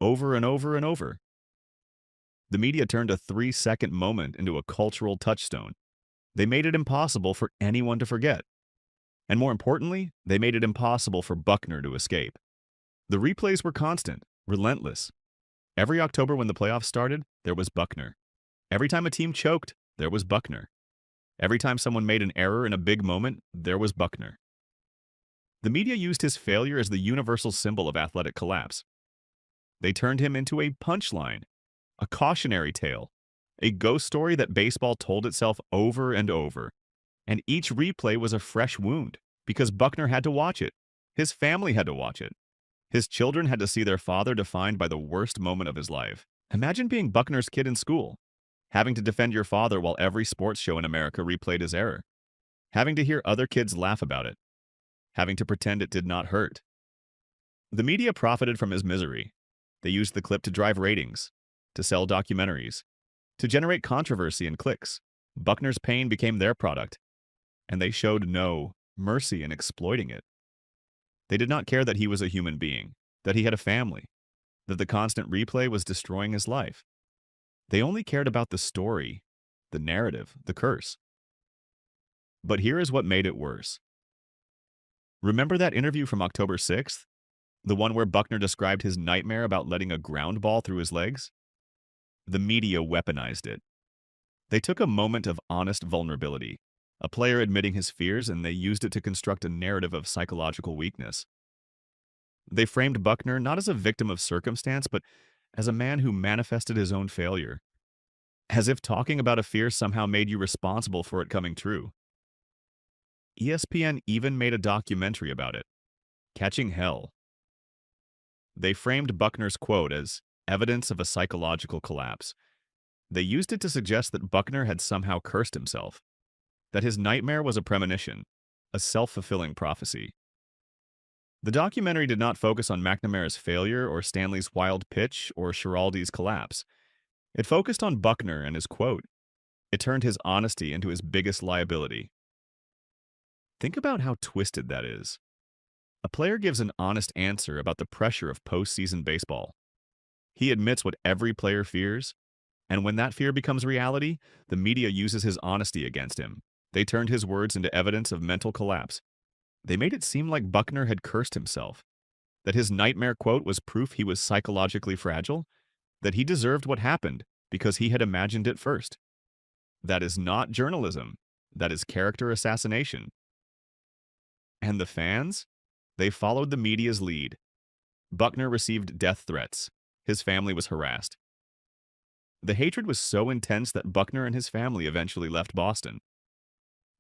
over and over and over. The media turned a 3-second moment into a cultural touchstone. They made it impossible for anyone to forget. And more importantly, they made it impossible for Buckner to escape. The replays were constant, relentless. Every October when the playoffs started, there was Buckner. Every time a team choked, there was Buckner. Every time someone made an error in a big moment, there was Buckner. The media used his failure as the universal symbol of athletic collapse. They turned him into a punchline, a cautionary tale, a ghost story that baseball told itself over and over. And each replay was a fresh wound, because Buckner had to watch it. His family had to watch it. His children had to see their father defined by the worst moment of his life. Imagine being Buckner's kid in school, having to defend your father while every sports show in America replayed his error, having to hear other kids laugh about it, having to pretend it did not hurt. The media profited from his misery. They used the clip to drive ratings, to sell documentaries, to generate controversy and clicks. Buckner's pain became their product, and they showed no mercy in exploiting it. They did not care that he was a human being, that he had a family, that the constant replay was destroying his life. They only cared about the story, the narrative, the curse. But here is what made it worse. Remember that interview from October 6th? The one where Buckner described his nightmare about letting a ground ball through his legs? The media weaponized it. They took a moment of honest vulnerability, a player admitting his fears, and they used it to construct a narrative of psychological weakness. They framed Buckner not as a victim of circumstance, but as a man who manifested his own failure, as if talking about a fear somehow made you responsible for it coming true. ESPN even made a documentary about it, Catching Hell. They framed Buckner's quote as evidence of a psychological collapse. They used it to suggest that Buckner had somehow cursed himself, that his nightmare was a premonition, a self-fulfilling prophecy. The documentary did not focus on McNamara's failure or Stanley's wild pitch or Schiraldi's collapse. It focused on Buckner and his quote. It turned his honesty into his biggest liability. Think about how twisted that is. A player gives an honest answer about the pressure of postseason baseball. He admits what every player fears, and when that fear becomes reality, the media uses his honesty against him. They turned his words into evidence of mental collapse. They made it seem like Buckner had cursed himself, that his nightmare quote was proof he was psychologically fragile, that he deserved what happened because he had imagined it first. That is not journalism. That is character assassination. And the fans? They followed the media's lead. Buckner received death threats. His family was harassed. The hatred was so intense that Buckner and his family eventually left Boston.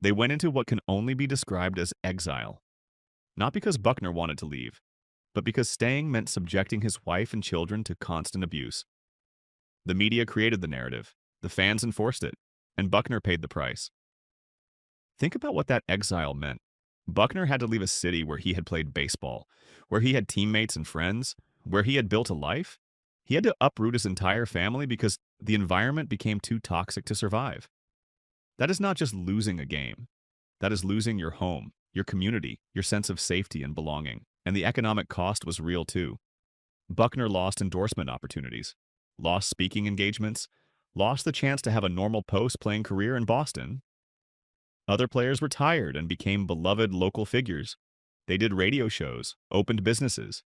They went into what can only be described as exile. Not because Buckner wanted to leave, but because staying meant subjecting his wife and children to constant abuse. The media created the narrative, the fans enforced it, and Buckner paid the price. Think about what that exile meant. Buckner had to leave a city where he had played baseball, where he had teammates and friends, where he had built a life. He had to uproot his entire family because the environment became too toxic to survive. That is not just losing a game. That is losing your home, your community, your sense of safety and belonging. And the economic cost was real too. Buckner lost endorsement opportunities, lost speaking engagements, lost the chance to have a normal post-playing career in Boston. Other players retired and became beloved local figures. They did radio shows, opened businesses,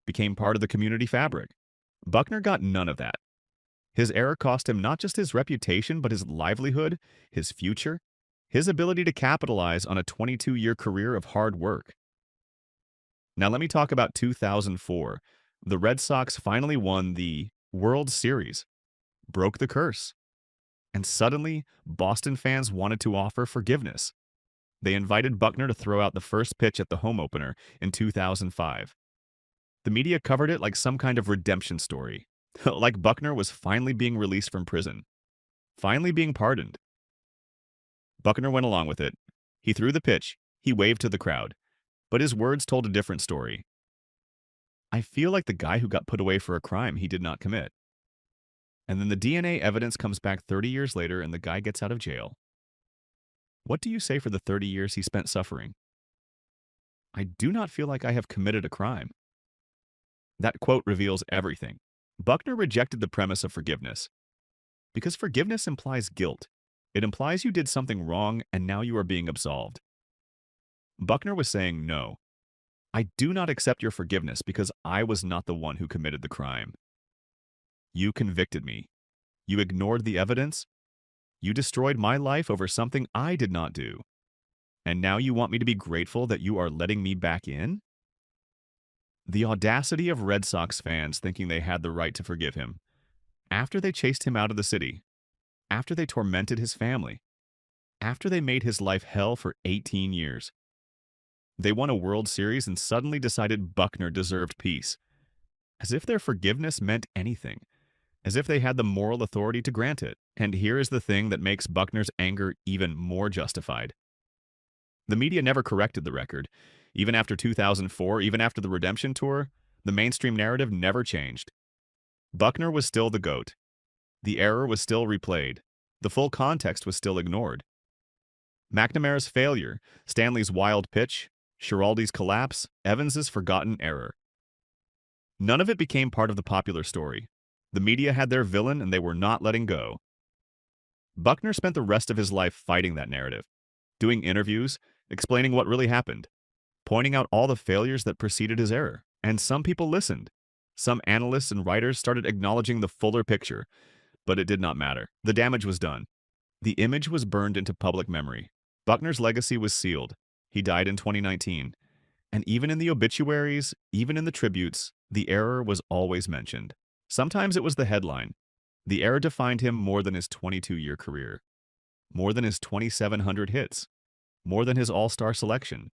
became part of the community fabric. Buckner got none of that. His error cost him not just his reputation, but his livelihood, his future, his ability to capitalize on a 22-year career of hard work. Now let me talk about 2004. The Red Sox finally won the World Series, broke the curse. And suddenly, Boston fans wanted to offer forgiveness. They invited Buckner to throw out the first pitch at the home opener in 2005. The media covered it like some kind of redemption story, like Buckner was finally being released from prison, finally being pardoned. Buckner went along with it. He threw the pitch, he waved to the crowd, but his words told a different story. I feel like the guy who got put away for a crime he did not commit. And then the DNA evidence comes back 30 years later and the guy gets out of jail. What do you say for the 30 years he spent suffering? I do not feel like I have committed a crime. That quote reveals everything. Buckner rejected the premise of forgiveness. Because forgiveness implies guilt. It implies you did something wrong and now you are being absolved. Buckner was saying no. I do not accept your forgiveness because I was not the one who committed the crime. You convicted me. You ignored the evidence. You destroyed my life over something I did not do. And now you want me to be grateful that you are letting me back in? The audacity of Red Sox fans thinking they had the right to forgive him. After they chased him out of the city. After they tormented his family. After they made his life hell for 18 years. They won a World Series and suddenly decided Buckner deserved peace. As if their forgiveness meant anything. As if they had the moral authority to grant it. And here is the thing that makes Buckner's anger even more justified. The media never corrected the record. Even after 2004, even after the redemption tour, the mainstream narrative never changed. Buckner was still the GOAT. The error was still replayed. The full context was still ignored. McNamara's failure, Stanley's wild pitch, Schiraldi's collapse, Evans's forgotten error. None of it became part of the popular story. The media had their villain and they were not letting go. Buckner spent the rest of his life fighting that narrative, doing interviews, explaining what really happened, pointing out all the failures that preceded his error. And some people listened. Some analysts and writers started acknowledging the fuller picture, but it did not matter. The damage was done. The image was burned into public memory. Buckner's legacy was sealed. He died in 2019. And even in the obituaries, even in the tributes, the error was always mentioned. Sometimes it was the headline. The error defined him more than his 22-year career, more than his 2,700 hits, more than his all-star selection.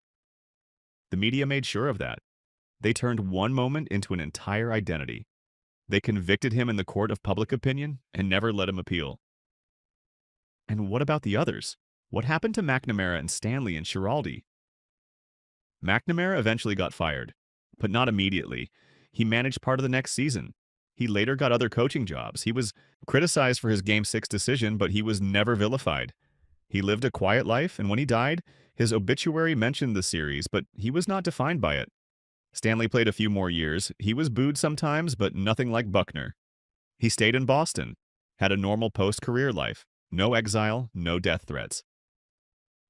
The media made sure of that. They turned one moment into an entire identity. They convicted him in the court of public opinion and never let him appeal. And what about the others? What happened to McNamara and Stanley and Schiraldi? McNamara eventually got fired, but not immediately. He managed part of the next season. He later got other coaching jobs. He was criticized for his Game 6 decision, but he was never vilified. He lived a quiet life, and when he died, his obituary mentioned the series, but he was not defined by it. Stanley played a few more years. He was booed sometimes, but nothing like Buckner. He stayed in Boston, had a normal post-career life. No exile, no death threats.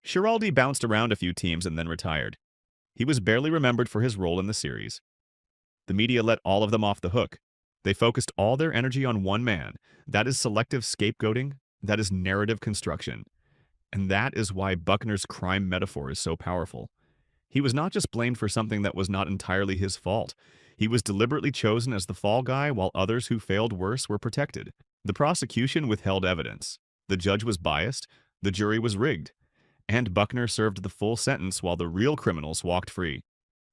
Schiraldi bounced around a few teams and then retired. He was barely remembered for his role in the series. The media let all of them off the hook. They focused all their energy on one man. That is selective scapegoating. That is narrative construction. And that is why Buckner's crime metaphor is so powerful. He was not just blamed for something that was not entirely his fault. He was deliberately chosen as the fall guy while others who failed worse were protected. The prosecution withheld evidence. The judge was biased. The jury was rigged. And Buckner served the full sentence while the real criminals walked free.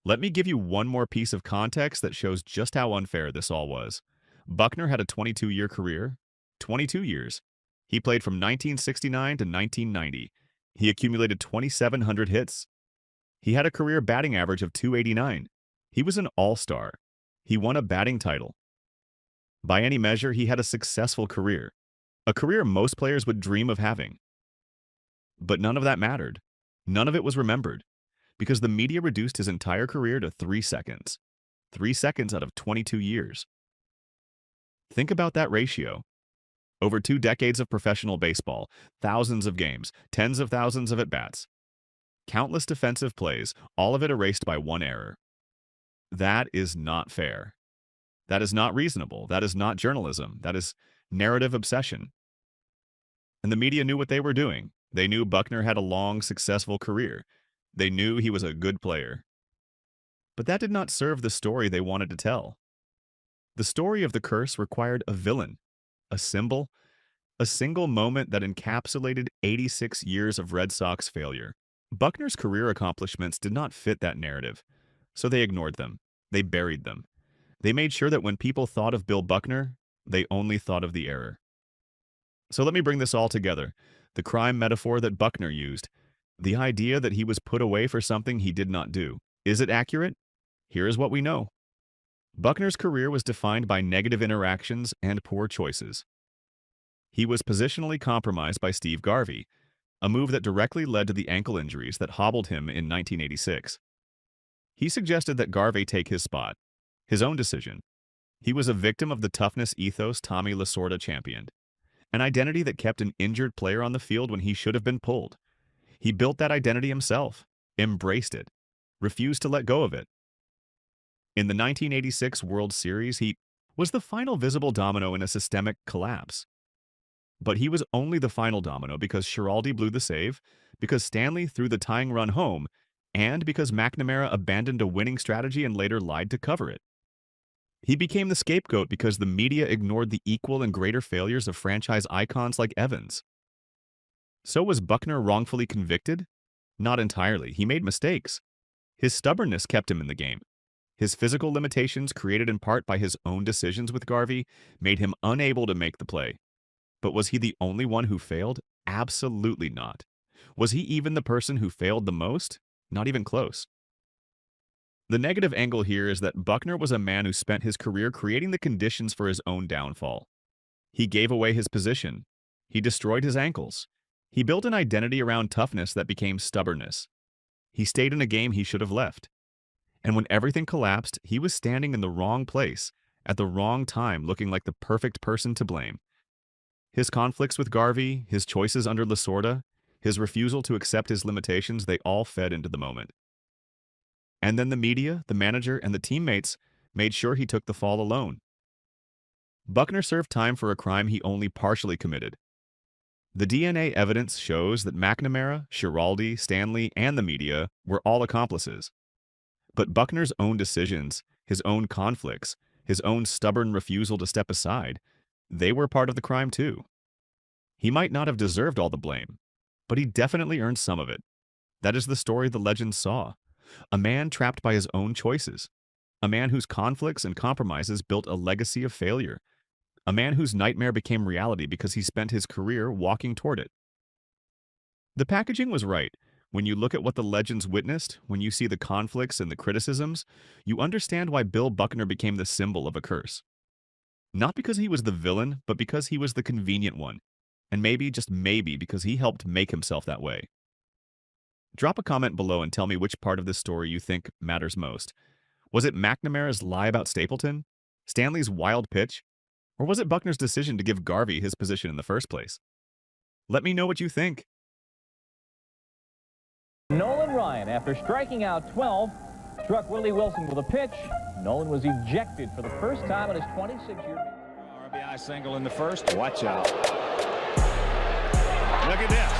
Let me give you one more piece of context that shows just how unfair this all was. Buckner had a 22-year career. 22 years. He played from 1969 to 1990. He accumulated 2,700 hits. He had a career batting average of .289. He was an all-star. He won a batting title. By any measure, he had a successful career. A career most players would dream of having. But none of that mattered. None of it was remembered. Because the media reduced his entire career to 3 seconds. 3 seconds out of 22 years. Think about that ratio. Over 2 decades of professional baseball, thousands of games, tens of thousands of at-bats. Countless defensive plays, all of it erased by one error. That is not fair. That is not reasonable. That is not journalism. That is narrative obsession. And the media knew what they were doing. They knew Buckner had a long, successful career. They knew he was a good player. But that did not serve the story they wanted to tell. The story of the curse required a villain, a symbol, a single moment that encapsulated 86 years of Red Sox failure. Buckner's career accomplishments did not fit that narrative, so they ignored them. They buried them. They made sure that when people thought of Bill Buckner, they only thought of the error. So let me bring this all together. The crime metaphor that Buckner used. The idea that he was put away for something he did not do. Is it accurate? Here is what we know. Buckner's career was defined by negative interactions and poor choices. He was positionally compromised by Steve Garvey, a move that directly led to the ankle injuries that hobbled him in 1986. He suggested that Garvey take his spot, his own decision. He was a victim of the toughness ethos Tommy Lasorda championed, an identity that kept an injured player on the field when he should have been pulled. He built that identity himself, embraced it, refused to let go of it. In the 1986 World Series, he was the final visible domino in a systemic collapse. But he was only the final domino because Schiraldi blew the save, because Stanley threw the tying run home, and because McNamara abandoned a winning strategy and later lied to cover it. He became the scapegoat because the media ignored the equal and greater failures of franchise icons like Evans. So was Buckner wrongfully convicted? Not entirely. He made mistakes. His stubbornness kept him in the game. His physical limitations, created in part by his own decisions with Garvey, made him unable to make the play. But was he the only one who failed? Absolutely not. Was he even the person who failed the most? Not even close. The negative angle here is that Buckner was a man who spent his career creating the conditions for his own downfall. He gave away his position. He destroyed his ankles. He built an identity around toughness that became stubbornness. He stayed in a game he should have left. And when everything collapsed, he was standing in the wrong place, at the wrong time, looking like the perfect person to blame. His conflicts with Garvey, his choices under Lasorda, his refusal to accept his limitations, they all fed into the moment. And then the media, the manager, and the teammates made sure he took the fall alone. Buckner served time for a crime he only partially committed. The DNA evidence shows that McNamara, Schiraldi, Stanley, and the media were all accomplices. But Buckner's own decisions, his own conflicts, his own stubborn refusal to step aside, they were part of the crime too. He might not have deserved all the blame, but he definitely earned some of it. That is the story the legends saw. A man trapped by his own choices. A man whose conflicts and compromises built a legacy of failure. A man whose nightmare became reality because he spent his career walking toward it. The packaging was right. When you look at what the legends witnessed, when you see the conflicts and the criticisms, you understand why Bill Buckner became the symbol of a curse. Not because he was the villain, but because he was the convenient one. And maybe, just maybe, because he helped make himself that way. Drop a comment below and tell me which part of this story you think matters most. Was it McNamara's lie about Stapleton? Stanley's wild pitch? Or was it Buckner's decision to give Garvey his position in the first place? Let me know what you think. Nolan Ryan, after striking out 12, struck Willie Wilson with a pitch. Nolan was ejected for the first time in his 26-year... RBI single in the first. Watch out. Look at this.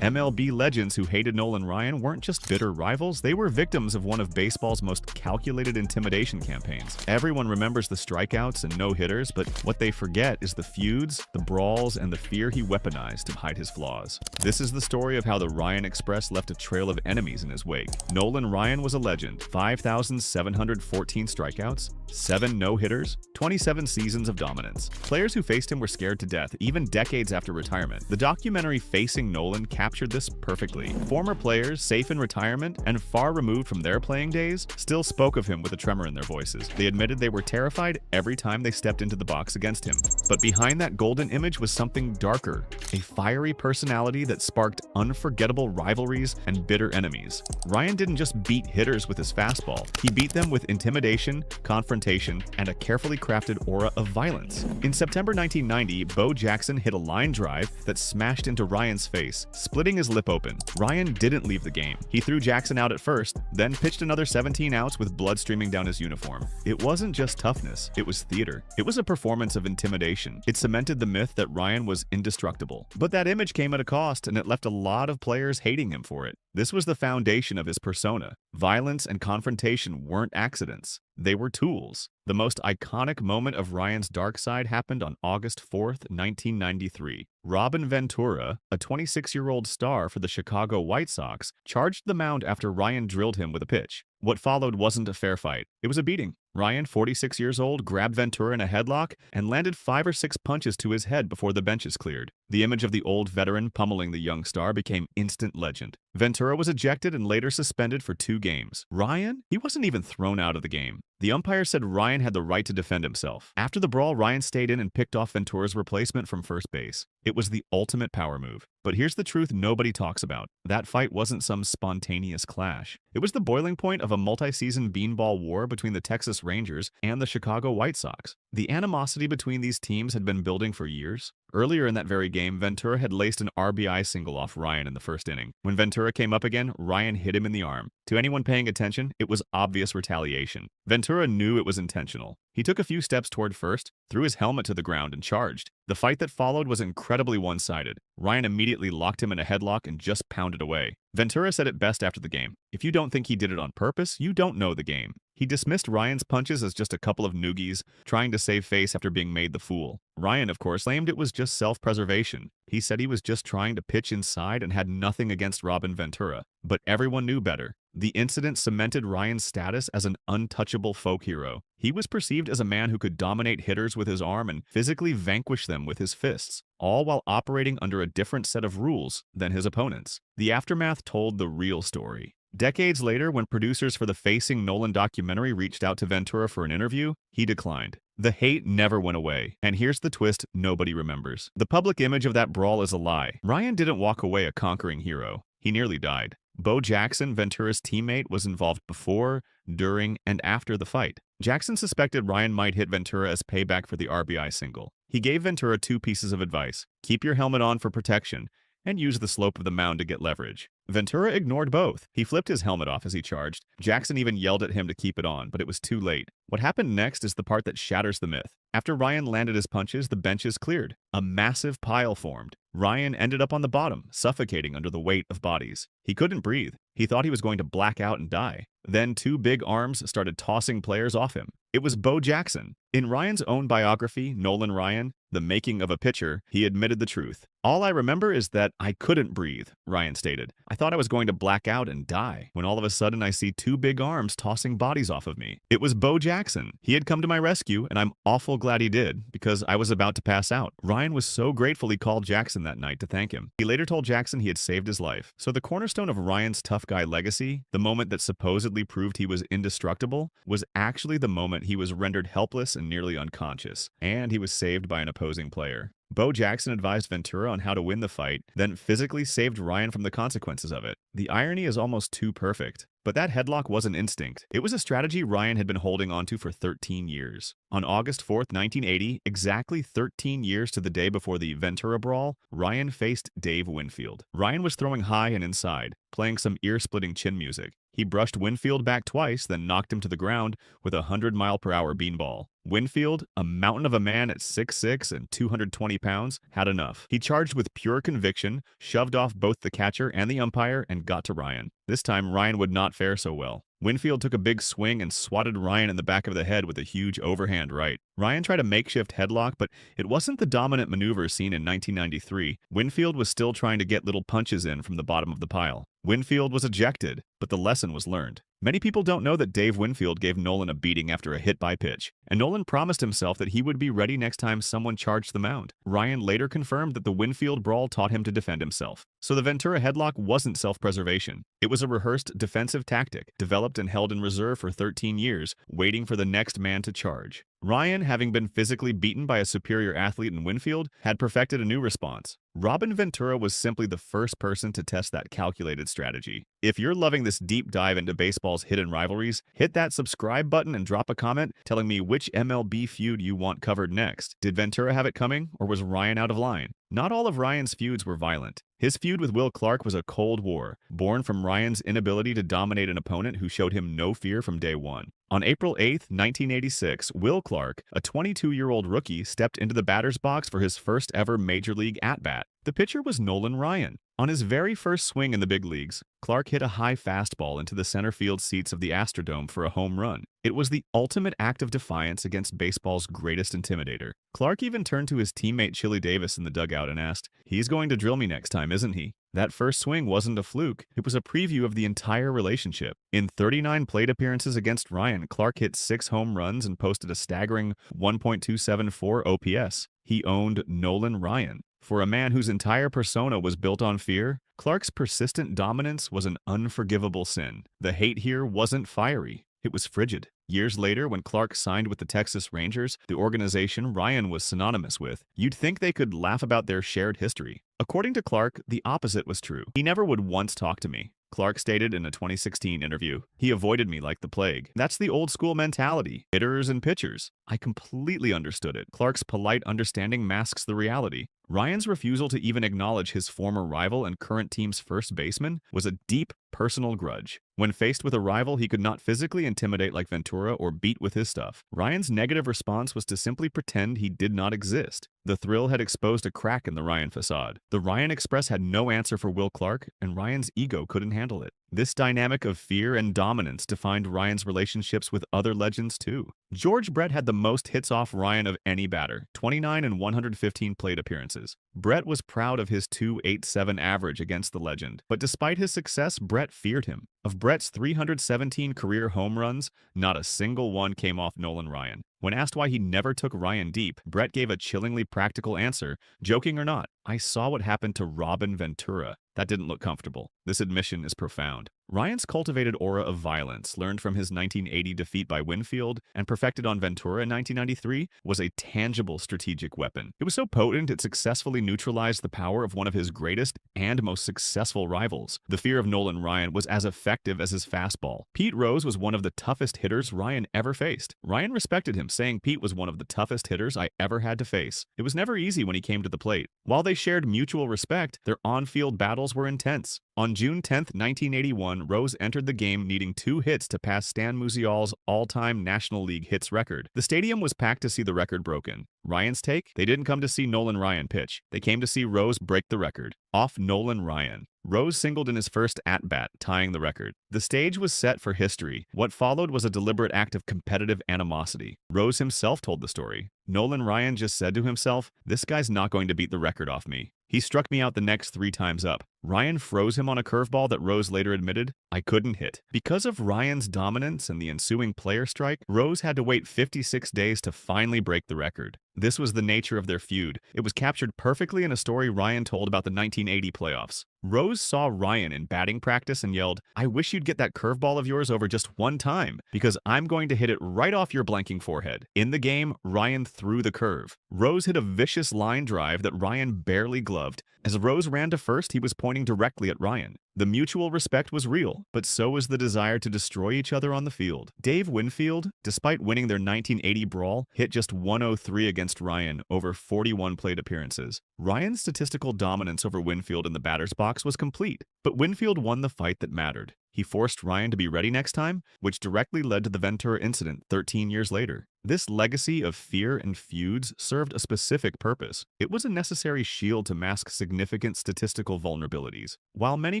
MLB legends who hated Nolan Ryan weren't just bitter rivals, they were victims of one of baseball's most calculated intimidation campaigns. Everyone remembers the strikeouts and no-hitters, but what they forget is the feuds, the brawls, and the fear he weaponized to hide his flaws. This is the story of how the Ryan Express left a trail of enemies in his wake. Nolan Ryan was a legend. 5,714 strikeouts, 7 no-hitters, 27 seasons of dominance. Players who faced him were scared to death, even decades after retirement. The documentary Facing Nolan captured this perfectly. Former players, safe in retirement and far removed from their playing days, still spoke of him with a tremor in their voices. They admitted they were terrified every time they stepped into the box against him. But behind that golden image was something darker, a fiery personality that sparked unforgettable rivalries and bitter enemies. Ryan didn't just beat hitters with his fastball, he beat them with intimidation, confrontation, and a carefully crafted aura of violence. In September 1990, Bo Jackson hit a line drive that smashed into Ryan's face, splitting his lip open. Ryan didn't leave the game. He threw Jackson out at first, then pitched another 17 outs with blood streaming down his uniform. It wasn't just toughness, it was theater. It was a performance of intimidation. It cemented the myth that Ryan was indestructible. But that image came at a cost, and it left a lot of players hating him for it. This was the foundation of his persona. Violence and confrontation weren't accidents. They were tools. The most iconic moment of Ryan's dark side happened on August 4th, 1993. Robin Ventura, a 26-year-old star for the Chicago White Sox, charged the mound after Ryan drilled him with a pitch. What followed wasn't a fair fight. It was a beating. Ryan, 46 years old, grabbed Ventura in a headlock and landed 5 or 6 punches to his head before the benches cleared. The image of the old veteran pummeling the young star became instant legend. Ventura was ejected and later suspended for 2 games. Ryan? He wasn't even thrown out of the game. The umpire said Ryan had the right to defend himself. After the brawl, Ryan stayed in and picked off Ventura's replacement from first base. It was the ultimate power move. But here's the truth nobody talks about. That fight wasn't some spontaneous clash. It was the boiling point of a multi-season beanball war between the Texas Rangers and the Chicago White Sox. The animosity between these teams had been building for years. Earlier in that very game, Ventura had laced an RBI single off Ryan in the first inning. When Ventura came up again, Ryan hit him in the arm. To anyone paying attention, it was obvious retaliation. Ventura knew it was intentional. He took a few steps toward first, threw his helmet to the ground, and charged. The fight that followed was incredibly one-sided. Ryan immediately locked him in a headlock and just pounded away. Ventura said it best after the game. If you don't think he did it on purpose, you don't know the game. He dismissed Ryan's punches as just a couple of noogies trying to save face after being made the fool. Ryan, of course, claimed it was just self-preservation. He said he was just trying to pitch inside and had nothing against Robin Ventura. But everyone knew better. The incident cemented Ryan's status as an untouchable folk hero. He was perceived as a man who could dominate hitters with his arm and physically vanquish them with his fists, all while operating under a different set of rules than his opponents. The aftermath told the real story. Decades later, when producers for the Facing Nolan documentary reached out to Ventura for an interview, he declined. The hate never went away, and here's the twist nobody remembers. The public image of that brawl is a lie. Ryan didn't walk away a conquering hero. He nearly died. Bo Jackson, Ventura's teammate, was involved before, during, and after the fight. Jackson suspected Ryan might hit Ventura as payback for the RBI single. He gave Ventura two pieces of advice: keep your helmet on for protection, and use the slope of the mound to get leverage. Ventura ignored both. He flipped his helmet off as he charged. Jackson even yelled at him to keep it on, but it was too late. What happened next is the part that shatters the myth. After Ryan landed his punches, the benches cleared. A massive pile formed. Ryan ended up on the bottom, suffocating under the weight of bodies. He couldn't breathe. He thought he was going to black out and die. Then two big arms started tossing players off him. It was Bo Jackson. In Ryan's own biography, Nolan Ryan, The Making of a Pitcher, he admitted the truth. "All I remember is that I couldn't breathe," Ryan stated. "I thought I was going to black out and die, when all of a sudden I see two big arms tossing bodies off of me." It was Bo Jackson. He had come to my rescue, and I'm awful glad he did, because I was about to pass out. Ryan was so grateful he called Jackson that night to thank him. He later told Jackson he had saved his life. So the cornerstone of Ryan's tough guy legacy, the moment that supposedly proved he was indestructible, was actually the moment he was rendered helpless and nearly unconscious, and he was saved by an opposing player. Bo Jackson advised Ventura on how to win the fight, then physically saved Ryan from the consequences of it. The irony is almost too perfect. But that headlock wasn't instinct. It was a strategy Ryan had been holding onto for 13 years. On August 4th, 1980, exactly 13 years to the day before the Ventura brawl, Ryan faced Dave Winfield. Ryan was throwing high and inside, playing some ear-splitting chin music. He brushed Winfield back twice, then knocked him to the ground with a 100-mile-per-hour beanball. Winfield, a mountain of a man at 6'6" and 220 pounds, had enough. He charged with pure conviction, shoved off both the catcher and the umpire, and got to Ryan. This time, Ryan would not fare so well. Winfield took a big swing and swatted Ryan in the back of the head with a huge overhand right. Ryan tried a makeshift headlock, but it wasn't the dominant maneuver seen in 1993. Winfield was still trying to get little punches in from the bottom of the pile. Winfield was ejected, but the lesson was learned. Many people don't know that Dave Winfield gave Nolan a beating after a hit by pitch, and Nolan promised himself that he would be ready next time someone charged the mound. Ryan later confirmed that the Winfield brawl taught him to defend himself. So the Ventura headlock wasn't self-preservation. It was a rehearsed defensive tactic, developed and held in reserve for 13 years, waiting for the next man to charge. Ryan, having been physically beaten by a superior athlete in Winfield, had perfected a new response. Robin Ventura was simply the first person to test that calculated strategy. If you're loving this deep dive into baseball's hidden rivalries, hit that subscribe button and drop a comment telling me which MLB feud you want covered next. Did Ventura have it coming, or was Ryan out of line? Not all of Ryan's feuds were violent. His feud with Will Clark was a cold war, born from Ryan's inability to dominate an opponent who showed him no fear from day one. On April 8, 1986, Will Clark, a 22-year-old rookie, stepped into the batter's box for his first ever major league at-bat. The pitcher was Nolan Ryan. On his very first swing in the big leagues, Clark hit a high fastball into the center field seats of the Astrodome for a home run. It was the ultimate act of defiance against baseball's greatest intimidator. Clark even turned to his teammate Chili Davis in the dugout and asked, "He's going to drill me next time, isn't he?" That first swing wasn't a fluke. It was a preview of the entire relationship. In 39 plate appearances against Ryan, Clark hit 6 home runs and posted a staggering 1.274 OPS. He owned Nolan Ryan. For a man whose entire persona was built on fear, Clark's persistent dominance was an unforgivable sin. The hate here wasn't fiery. It was frigid. Years later, when Clark signed with the Texas Rangers, the organization Ryan was synonymous with, you'd think they could laugh about their shared history. According to Clark, the opposite was true. "He never would once talk to me," Clark stated in a 2016 interview. "He avoided me like the plague." That's the old school mentality. Hitters and pitchers. I completely understood it. Clark's polite understanding masks the reality. Ryan's refusal to even acknowledge his former rival and current team's first baseman was a deep personal grudge. When faced with a rival he could not physically intimidate like Ventura or beat with his stuff, Ryan's negative response was to simply pretend he did not exist. The thrill had exposed a crack in the Ryan facade. The Ryan Express had no answer for Will Clark, and Ryan's ego couldn't handle it. This dynamic of fear and dominance defined Ryan's relationships with other legends too. George Brett had the most hits off Ryan of any batter, 29 in 115 plate appearances. Brett was proud of his .287 average against the legend, but despite his success, Brett feared him. Of Brett's 317 career home runs, not a single one came off Nolan Ryan. When asked why he never took Ryan deep, Brett gave a chillingly practical answer, joking or not, I saw what happened to Robin Ventura. That didn't look comfortable. This admission is profound. Ryan's cultivated aura of violence, learned from his 1980 defeat by Winfield and perfected on Ventura in 1993, was a tangible strategic weapon. It was so potent it successfully neutralized the power of one of his greatest and most successful rivals. The fear of Nolan Ryan was as effective as his fastball. Pete Rose was one of the toughest hitters Ryan ever faced. Ryan respected him, saying Pete was one of the toughest hitters I ever had to face. It was never easy when he came to the plate. While they shared mutual respect, their on-field battles were intense. On June 10, 1981, Rose entered the game needing 2 hits to pass Stan Musial's all-time National League hits record. The stadium was packed to see the record broken. Ryan's take? They didn't come to see Nolan Ryan pitch. They came to see Rose break the record. Off Nolan Ryan. Rose singled in his first at-bat, tying the record. The stage was set for history. What followed was a deliberate act of competitive animosity. Rose himself told the story. Nolan Ryan just said to himself, "This guy's not going to beat the record off me." He struck me out the next 3 times up. Ryan froze him on a curveball that Rose later admitted, "I couldn't hit." Because of Ryan's dominance and the ensuing player strike, Rose had to wait 56 days to finally break the record. This was the nature of their feud. It was captured perfectly in a story Ryan told about the 1980 playoffs. Rose saw Ryan in batting practice and yelled, "I wish you'd get that curveball of yours over just 1 time, because I'm going to hit it right off your blanking forehead." In the game, Ryan threw the curve. Rose hit a vicious line drive that Ryan barely gloved. As Rose ran to first, he was pointing directly at Ryan. The mutual respect was real, but so was the desire to destroy each other on the field. Dave Winfield, despite winning their 1980 brawl, hit just 103 against Ryan over 41 plate appearances. Ryan's statistical dominance over Winfield in the batter's box was complete, but Winfield won the fight that mattered. He forced Ryan to be ready next time, which directly led to the Ventura incident 13 years later. This legacy of fear and feuds served a specific purpose. It was a necessary shield to mask significant statistical vulnerabilities. While many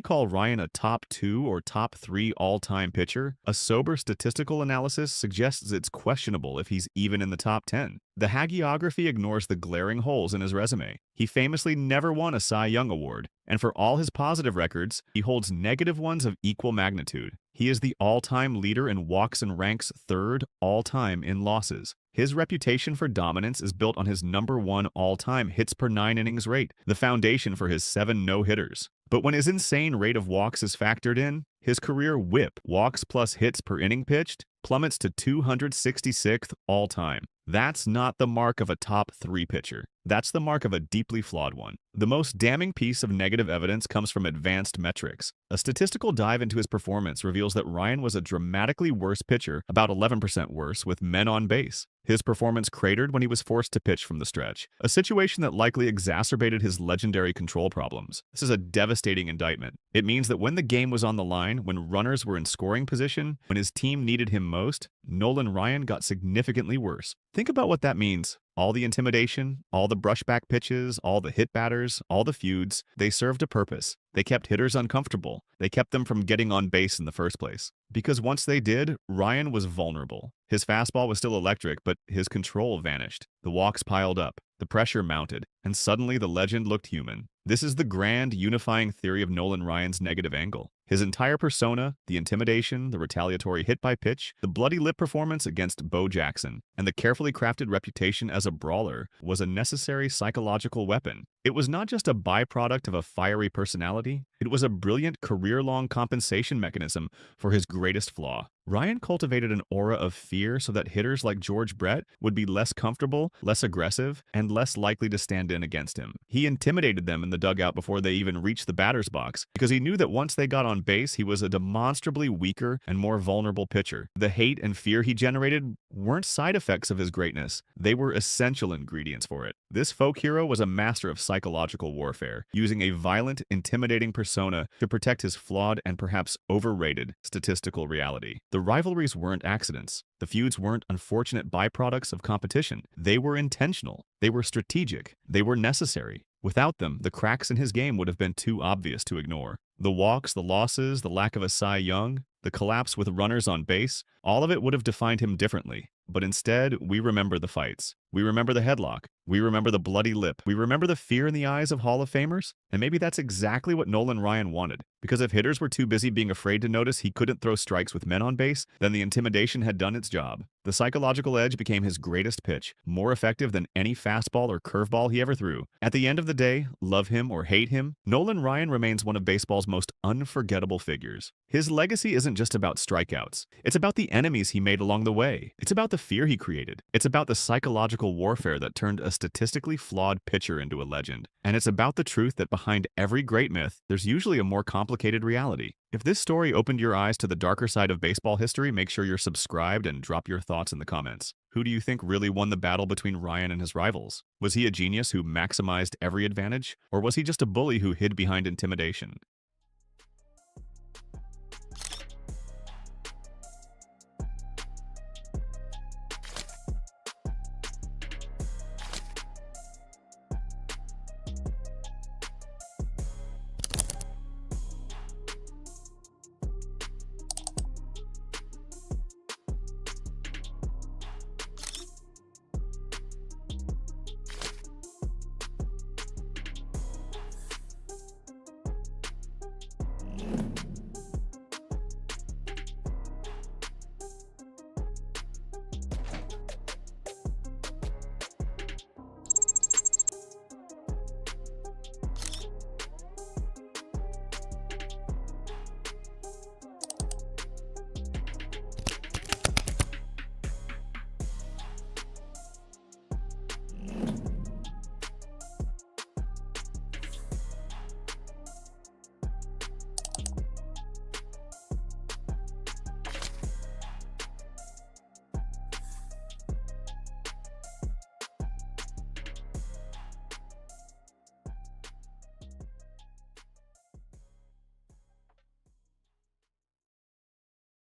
call Ryan a top 2 or top 3 all-time pitcher, a sober statistical analysis suggests it's questionable if he's even in the top 10. The hagiography ignores the glaring holes in his resume. He famously never won a Cy Young Award, and for all his positive records, he holds negative ones of equal magnitude. He is the all-time leader in walks and ranks 3rd all-time in losses. His reputation for dominance is built on his #1 all-time hits per 9 innings rate, the foundation for his 7 no-hitters. But when his insane rate of walks is factored in, his career whip, walks plus hits per inning pitched, plummets to 266th all-time. That's not the mark of a top 3 pitcher. That's the mark of a deeply flawed one. The most damning piece of negative evidence comes from advanced metrics. A statistical dive into his performance reveals that Ryan was a dramatically worse pitcher, about 11% worse, with men on base. His performance cratered when he was forced to pitch from the stretch, a situation that likely exacerbated his legendary control problems. This is a devastating indictment. It means that when the game was on the line, when runners were in scoring position, when his team needed him most, Nolan Ryan got significantly worse. Think about what that means. All the intimidation, all the brushback pitches, all the hit batters, all the feuds, they served a purpose. They kept hitters uncomfortable. They kept them from getting on base in the first place. Because once they did, Ryan was vulnerable. His fastball was still electric, but his control vanished. The walks piled up, the pressure mounted, and suddenly the legend looked human. This is the grand, unifying theory of Nolan Ryan's negative angle. His entire persona, the intimidation, the retaliatory hit by pitch, the bloody lip performance against Bo Jackson, and the carefully crafted reputation as a brawler was a necessary psychological weapon. It was not just a byproduct of a fiery personality, it was a brilliant career-long compensation mechanism for his greatest flaw. Ryan cultivated an aura of fear so that hitters like George Brett would be less comfortable, less aggressive, and less likely to stand in against him. He intimidated them in the dugout before they even reached the batter's box, because he knew that once they got on base, he was a demonstrably weaker and more vulnerable pitcher. The hate and fear he generated weren't side effects of his greatness. They were essential ingredients for it. This folk hero was a master of psychological warfare, using a violent, intimidating persona to protect his flawed and perhaps overrated statistical reality. The rivalries weren't accidents. The feuds weren't unfortunate byproducts of competition. They were intentional. They were strategic. They were necessary. Without them, the cracks in his game would have been too obvious to ignore. The walks, the losses, the lack of a Cy Young, the collapse with runners on base, all of it would have defined him differently. But instead, we remember the fights. We remember the headlock. We remember the bloody lip. We remember the fear in the eyes of Hall of Famers. And maybe that's exactly what Nolan Ryan wanted. Because if hitters were too busy being afraid to notice he couldn't throw strikes with men on base, then the intimidation had done its job. The psychological edge became his greatest pitch, more effective than any fastball or curveball he ever threw. At the end of the day, love him or hate him, Nolan Ryan remains one of baseball's most unforgettable figures. His legacy isn't just about strikeouts. It's about the enemies he made along the way. It's about the fear he created. It's about the psychological warfare that turned a statistically flawed pitcher into a legend. And it's about the truth that behind every great myth, there's usually a more complicated reality. If this story opened your eyes to the darker side of baseball history, make sure you're subscribed and drop your thoughts in the comments. Who do you think really won the battle between Ryan and his rivals? Was he a genius who maximized every advantage? Or was he just a bully who hid behind intimidation?